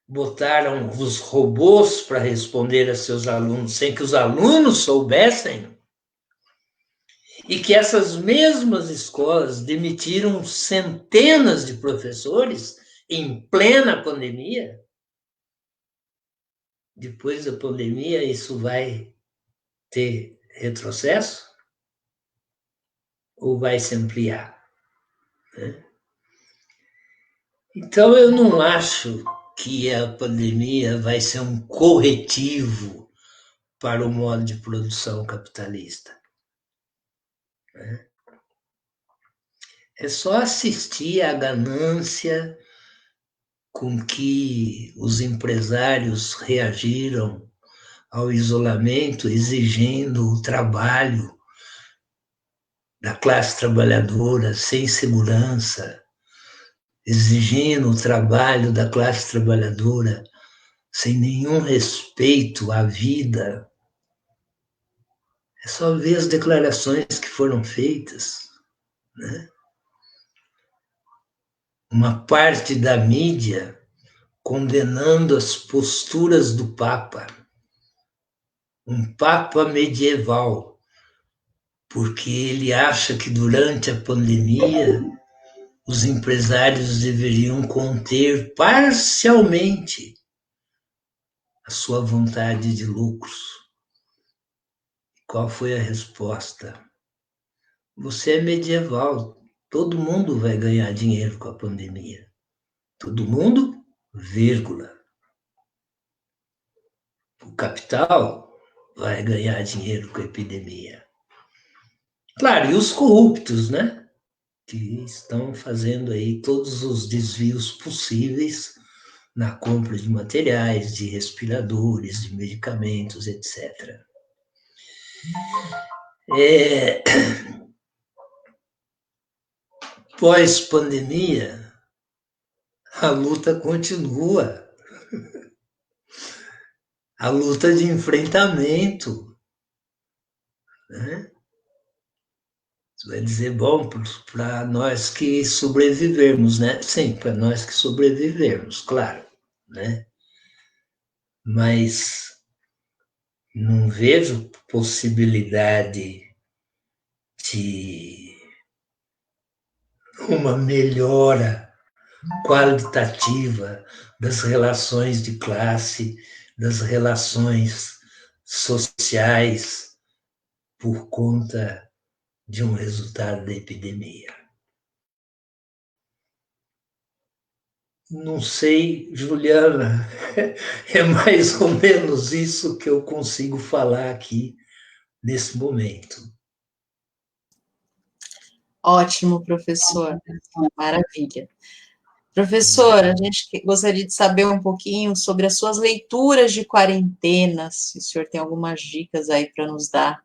botaram os robôs para responder a seus alunos sem que os alunos soubessem, e que essas mesmas escolas demitiram centenas de professores em plena pandemia, depois da pandemia isso vai ter retrocesso ou vai se ampliar, né? Então eu não acho que a pandemia vai ser um corretivo para o modo de produção capitalista, né? É só assistir à ganância com que os empresários reagiram ao isolamento, exigindo o trabalho da classe trabalhadora sem segurança, exigindo o trabalho da classe trabalhadora sem nenhum respeito à vida. É só ver as declarações que foram feitas, né? Uma parte da mídia condenando as posturas do Papa, um Papa medieval, porque ele acha que durante a pandemia os empresários deveriam conter parcialmente a sua vontade de lucros. Qual foi a resposta? Você é medieval, todo mundo vai ganhar dinheiro com a pandemia. Todo mundo, vírgula. O capital vai ganhar dinheiro com a epidemia. Claro, e os corruptos, né? Que estão fazendo aí todos os desvios possíveis na compra de materiais, de respiradores, de medicamentos, etc. Pós-pandemia, a luta continua. A luta de enfrentamento, né? Você vai dizer, bom, para nós que sobrevivermos, né? Sim, para nós que sobrevivermos, claro, né? mas não vejo possibilidade de uma melhora qualitativa das relações de classe, das relações sociais, por conta de um resultado da epidemia. Não sei, Juliana, é mais ou menos isso que eu consigo falar aqui nesse momento. Ótimo, professor. Maravilha. Professor, a gente gostaria de saber um pouquinho sobre as suas leituras de quarentena, se o senhor tem algumas dicas aí para nos dar.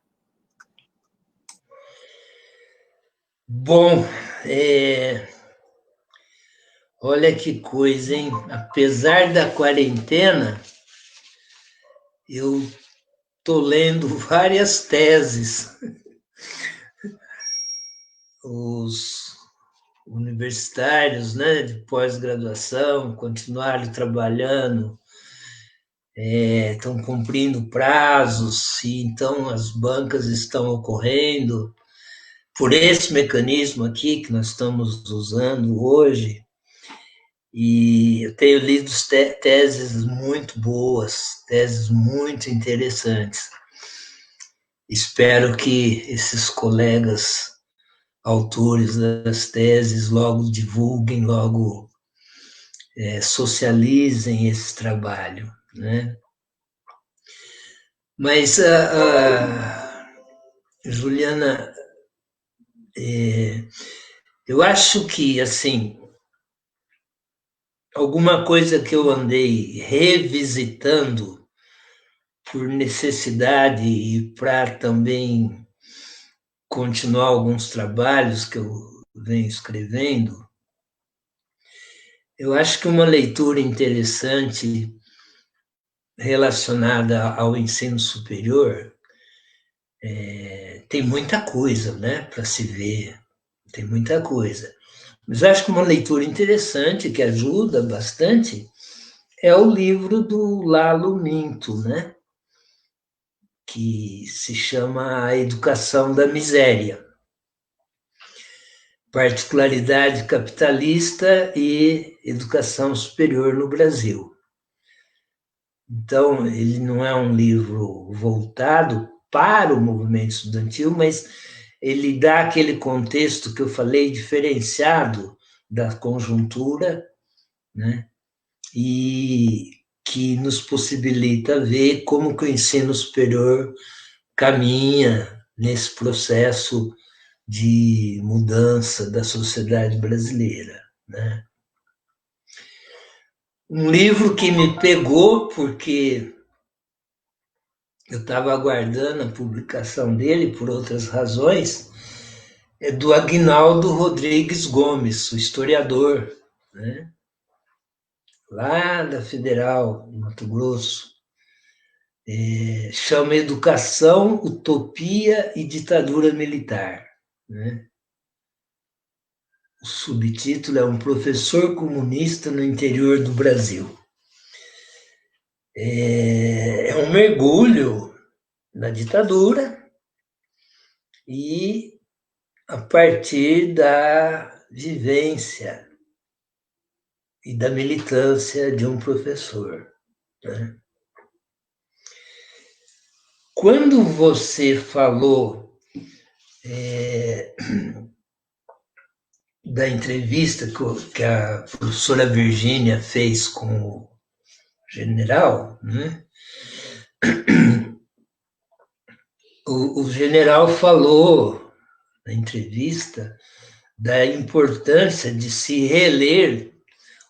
Bom, olha que coisa, hein? Apesar da quarentena, eu estou lendo várias teses. Os universitários, né, de pós-graduação, continuaram trabalhando, estão cumprindo prazos, e então as bancas estão ocorrendo por esse mecanismo aqui que nós estamos usando hoje. E eu tenho lido teses muito boas, teses muito interessantes. Espero que esses colegas autores das teses logo divulguem, logo socializem esse trabalho, né? Mas, Juliana, eu acho que, assim, alguma coisa que eu andei revisitando por necessidade e para também continuar alguns trabalhos que eu venho escrevendo, eu acho que uma leitura interessante relacionada ao ensino superior tem muita coisa, né, para se ver, tem muita coisa. Mas acho que uma leitura interessante que ajuda bastante é o livro do Lalo Minto, né, que se chama A Educação da Miséria, Particularidade Capitalista e Educação Superior no Brasil. Então, ele não é um livro voltado para o movimento estudantil, mas ele dá aquele contexto que eu falei, diferenciado da conjuntura, né? E que nos possibilita ver como que o ensino superior caminha nesse processo de mudança da sociedade brasileira, né? Um livro que me pegou porque eu estava aguardando a publicação dele por outras razões, é do Aguinaldo Rodrigues Gomes, o historiador, né? Lá da Federal, de Mato Grosso. Chama Educação, Utopia e Ditadura Militar, né? O subtítulo é Um Professor Comunista no Interior do Brasil. É um mergulho na ditadura e a partir da vivência e da militância de um professor, né? Quando você falou da entrevista que a professora Virgínia fez com o general, né? O general falou na entrevista da importância de se reler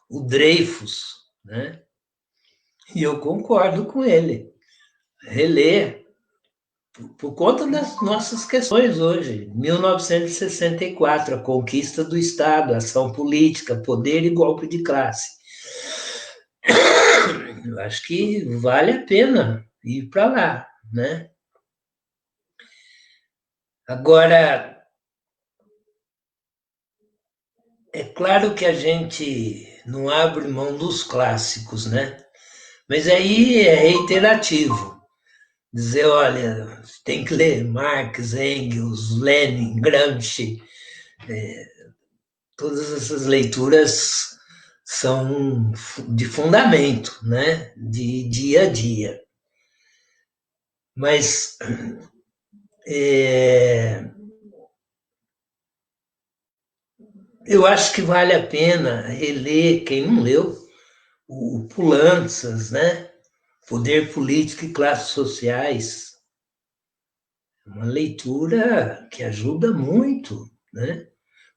o Dreyfus, né? E eu concordo com ele. Reler, por conta das nossas questões hoje. 1964, a conquista do Estado, ação política, poder e golpe de classe. Eu acho que vale a pena ir para lá, né? Agora, é claro que a gente não abre mão dos clássicos, né? Mas aí é reiterativo. Dizer, olha, tem que ler Marx, Engels, Lenin, Gramsci, todas essas leituras são de fundamento, né? De dia a dia. Mas eu acho que vale a pena reler, quem não leu, o Pulantzas, né? Poder Político e Classes Sociais. Uma leitura que ajuda muito, né?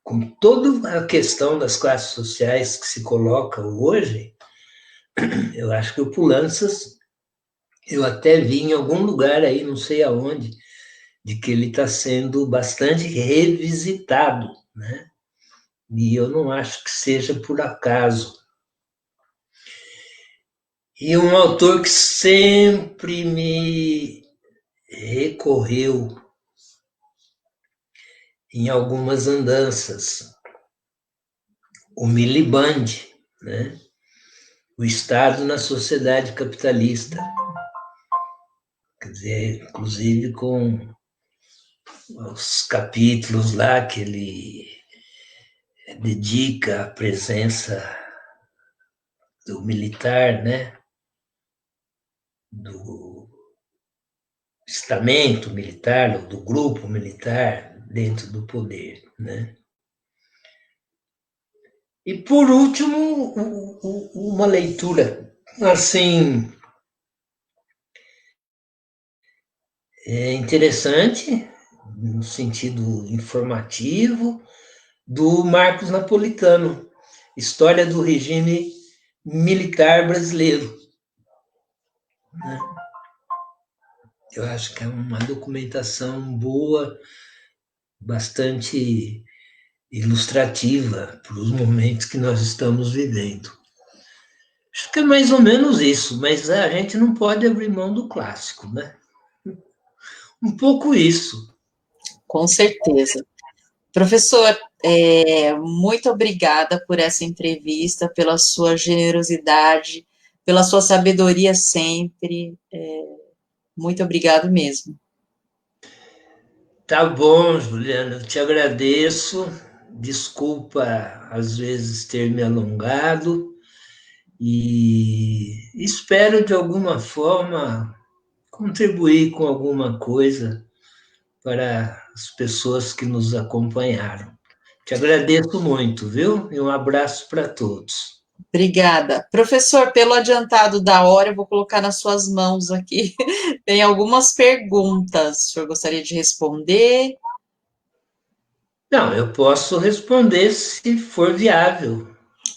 Com toda a questão das classes sociais que se coloca hoje, eu acho que o Pulanças, eu até vi em algum lugar aí, não sei aonde, de que ele está sendo bastante revisitado, né? E eu não acho que seja por acaso. E um autor que sempre me recorreu em algumas andanças, o Miliband, né? O Estado na sociedade capitalista. Quer dizer, inclusive com os capítulos lá que ele dedica à presença do militar, né? Do estamento militar, ou do grupo militar dentro do poder, né? E por último, uma leitura assim interessante, no sentido informativo, do Marcos Napolitano, História do Regime Militar Brasileiro. Né? Eu acho que é uma documentação boa, bastante ilustrativa para os momentos que nós estamos vivendo. Acho que é mais ou menos isso, mas a gente não pode abrir mão do clássico, né? Um pouco isso. Com certeza. Professor, muito obrigada por essa entrevista, pela sua generosidade, pela sua sabedoria sempre. Muito obrigado mesmo. Tá bom, Juliana, eu te agradeço. Desculpa, às vezes, ter me alongado e espero, de alguma forma, contribuir com alguma coisa para as pessoas que nos acompanharam. Te agradeço muito, viu? E um abraço para todos. Obrigada. Professor, pelo adiantado da hora, eu vou colocar nas suas mãos aqui. Tem algumas perguntas. O senhor gostaria de responder? Não, eu posso responder se for viável.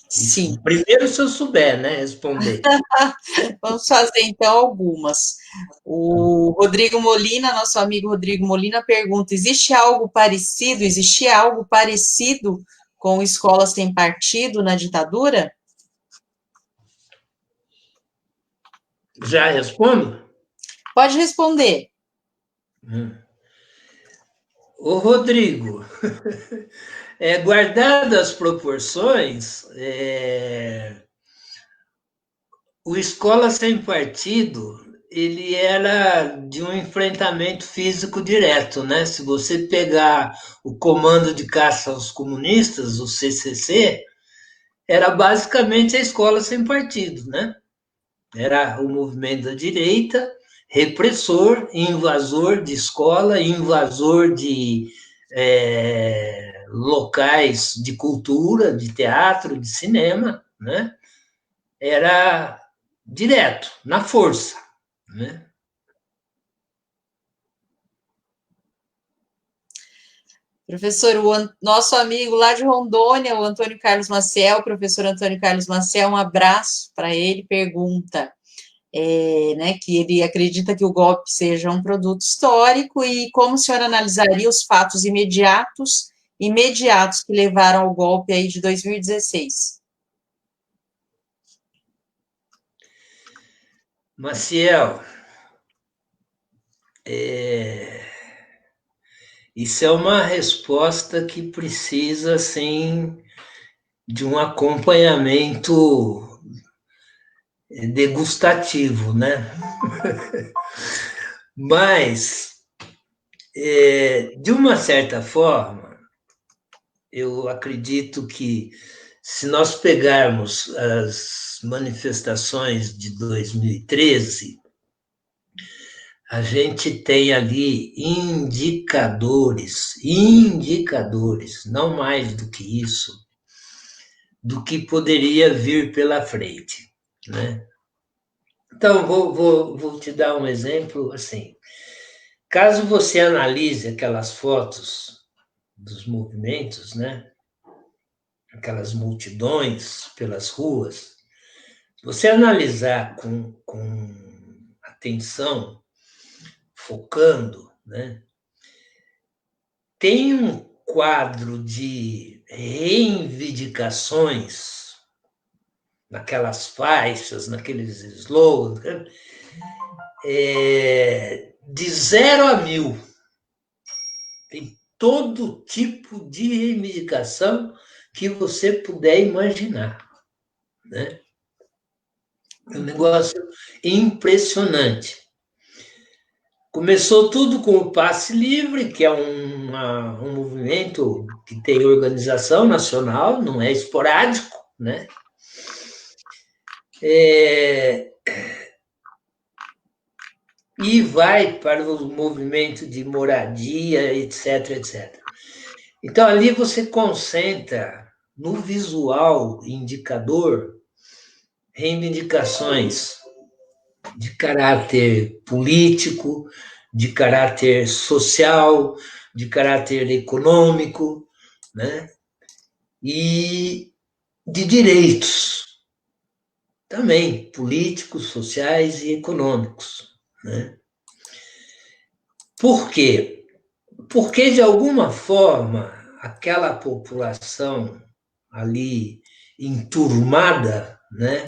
Sim. Primeiro, se eu souber, né, responder. Vamos fazer então algumas. O Rodrigo Molina, nosso amigo Rodrigo Molina, pergunta: existia algo parecido com escolas sem partido na ditadura? Já respondo? Pode responder. Ô, Rodrigo, guardado as proporções, o Escola Sem Partido ele era de um enfrentamento físico direto, né? Se você pegar o Comando de Caça aos Comunistas, o CCC, era basicamente a Escola Sem Partido, né? Era o movimento da direita, repressor, invasor de escola, invasor de locais de cultura, de teatro, de cinema, né? Era direto, na força, né? Professor, nosso amigo lá de Rondônia, o Antônio Carlos Maciel, professor Antônio Carlos Maciel, um abraço para ele, pergunta, né, que ele acredita que o golpe seja um produto histórico e como o senhor analisaria os fatos imediatos que levaram ao golpe aí de 2016? Maciel, isso é uma resposta que precisa, assim, de um acompanhamento degustativo, né? Mas, de uma certa forma, eu acredito que se nós pegarmos as manifestações de 2013, a gente tem ali indicadores, não mais do que isso, do que poderia vir pela frente, né? Então, vou te dar um exemplo assim. Caso você analise aquelas fotos dos movimentos, né? Aquelas multidões pelas ruas, se você analisar com atenção, focando, né? Tem um quadro de reivindicações naquelas faixas, naqueles slogans, de 0 a 1000. Tem todo tipo de reivindicação que você puder imaginar, né? É um negócio impressionante. Começou tudo com o Passe Livre, que é um movimento que tem organização nacional, não é esporádico, né? E vai para o movimento de moradia, etc, etc. Então, ali você concentra no visual indicador reivindicações de caráter político, de caráter social, de caráter econômico, né? E de direitos também, políticos, sociais e econômicos, né? Por quê? Porque, de alguma forma, aquela população ali enturmada, né,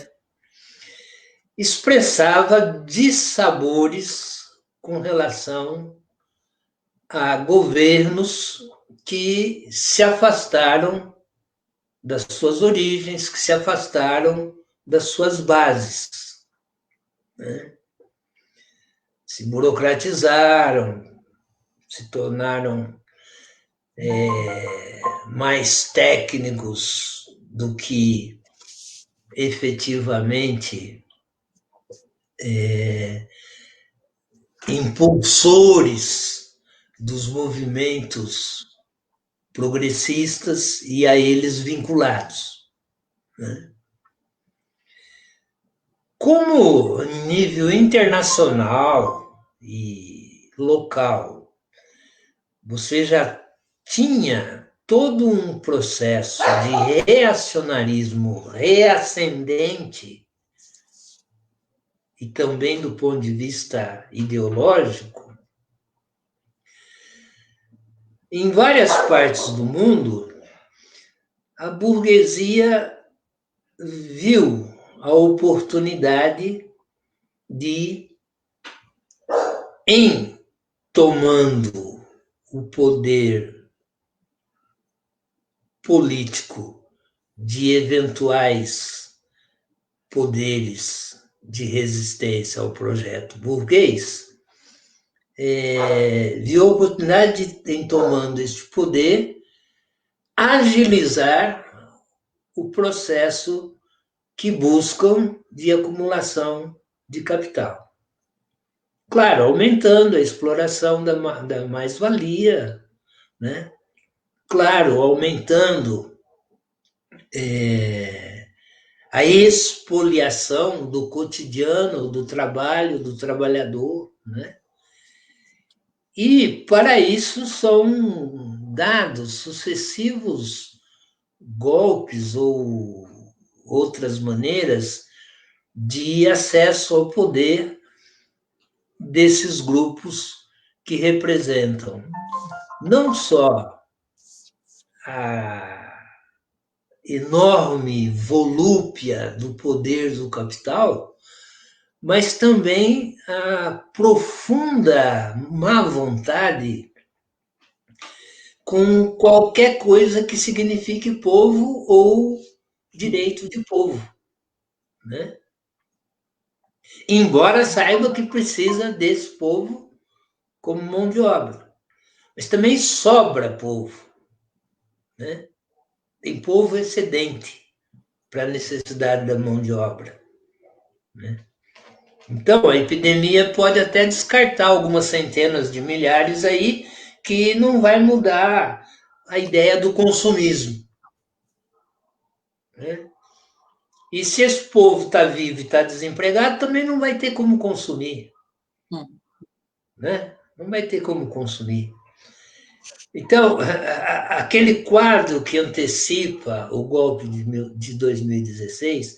expressava dissabores com relação a governos que se afastaram das suas origens, que se afastaram das suas bases, né? Se burocratizaram, se tornaram mais técnicos do que efetivamente impulsores dos movimentos progressistas e a eles vinculados, né? Como nível internacional e local, você já tinha todo um processo de reacionarismo reascendente e também do ponto de vista ideológico, em várias partes do mundo, a burguesia viu a oportunidade de, em tomando o poder político de eventuais poderes de resistência ao projeto burguês, viu a oportunidade de, em tomando este poder, agilizar o processo que buscam de acumulação de capital. Claro, aumentando a exploração da mais-valia, né? Claro, aumentando a expoliação do cotidiano, do trabalho, do trabalhador, né? E, para isso, são dados sucessivos golpes ou outras maneiras de acesso ao poder desses grupos que representam não só a enorme volúpia do poder do capital, mas também a profunda má vontade com qualquer coisa que signifique povo ou direito de povo, né? Embora saiba que precisa desse povo como mão de obra. Mas também sobra povo, né? Tem povo excedente para a necessidade da mão de obra, né? Então, a epidemia pode até descartar algumas centenas de milhares aí, que não vai mudar a ideia do consumismo, né? E se esse povo está vivo e está desempregado, também não vai ter como consumir, né? Não vai ter como consumir. Então, aquele quadro que antecipa o golpe de 2016,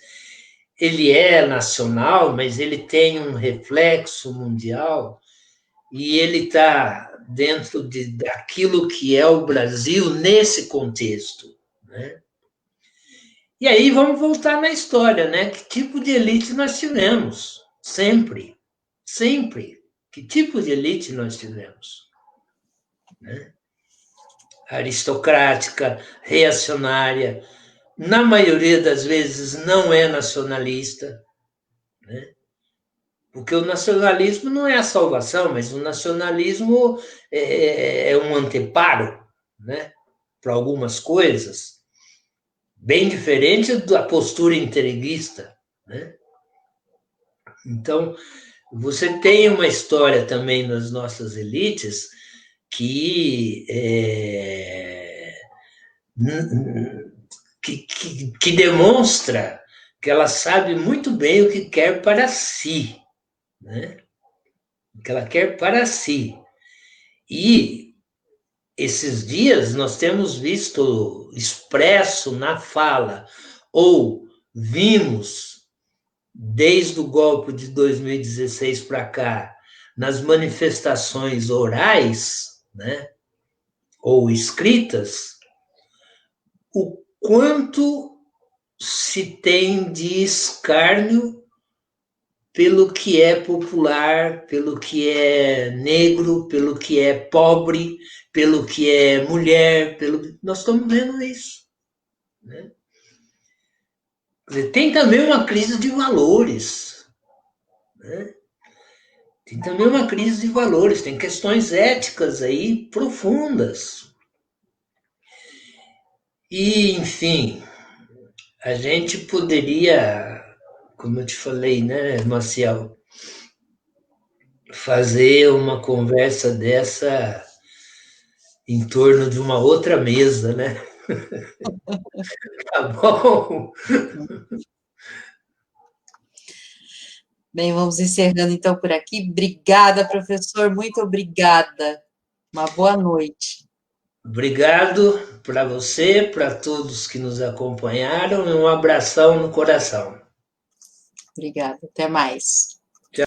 ele é nacional, mas ele tem um reflexo mundial e ele está dentro daquilo que é o Brasil nesse contexto, né? E aí vamos voltar na história, né? Que tipo de elite nós tivemos? Sempre, sempre. Que tipo de elite nós tivemos? Né? Aristocrática, reacionária, na maioria das vezes não é nacionalista, né? Porque o nacionalismo não é a salvação, mas o nacionalismo é um anteparo, né? Para algumas coisas, bem diferente da postura integrista, né? Então, você tem uma história também nas nossas elites que que demonstra que ela sabe muito bem o que quer para si, né? O que ela quer para si. E esses dias nós temos visto expresso na fala, ou vimos desde o golpe de 2016 para cá, nas manifestações orais, né, ou escritas, o quanto se tem de escárnio pelo que é popular, pelo que é negro, pelo que é pobre, pelo que é mulher, nós estamos vendo isso, né? Tem também uma crise de valores, né? Tem também uma crise de valores, tem questões éticas aí profundas. E, enfim, a gente poderia, como eu te falei, né, Marcial, fazer uma conversa dessa em torno de uma outra mesa, né? Tá bom? Bem, vamos encerrando então por aqui. Obrigada, professor, muito obrigada. Uma boa noite. Obrigado para você, para todos que nos acompanharam e um abração no coração. Obrigada, até mais. Tchau.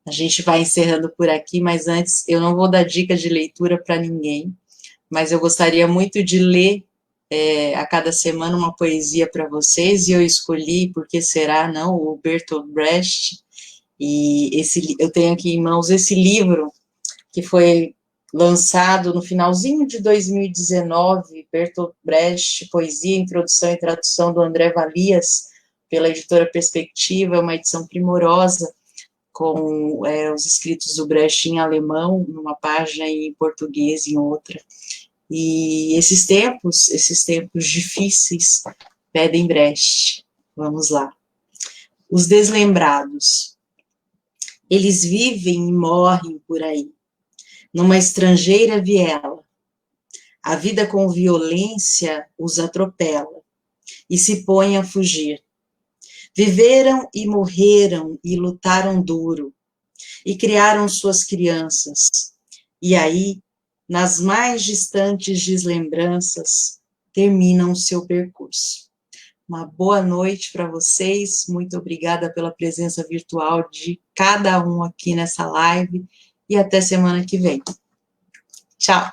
A gente vai encerrando por aqui, mas antes eu não vou dar dica de leitura para ninguém, mas eu gostaria muito de ler a cada semana uma poesia para vocês, e eu escolhi, por que será, não, o Bertolt Brecht, e eu tenho aqui em mãos esse livro, que foi lançado no finalzinho de 2019, Bertolt Brecht, Poesia, Introdução e Tradução, do André Valias, pela editora Perspectiva, é uma edição primorosa, com os escritos do Brecht em alemão, numa página, e em português em outra. E esses tempos difíceis, pedem Brecht. Vamos lá. Os deslembrados. Eles vivem e morrem por aí, numa estrangeira viela. A vida com violência os atropela e se põe a fugir. Viveram e morreram e lutaram duro, e criaram suas crianças. E aí, nas mais distantes deslembranças, terminam seu percurso. Uma boa noite para vocês, muito obrigada pela presença virtual de cada um aqui nessa live, e até semana que vem. Tchau!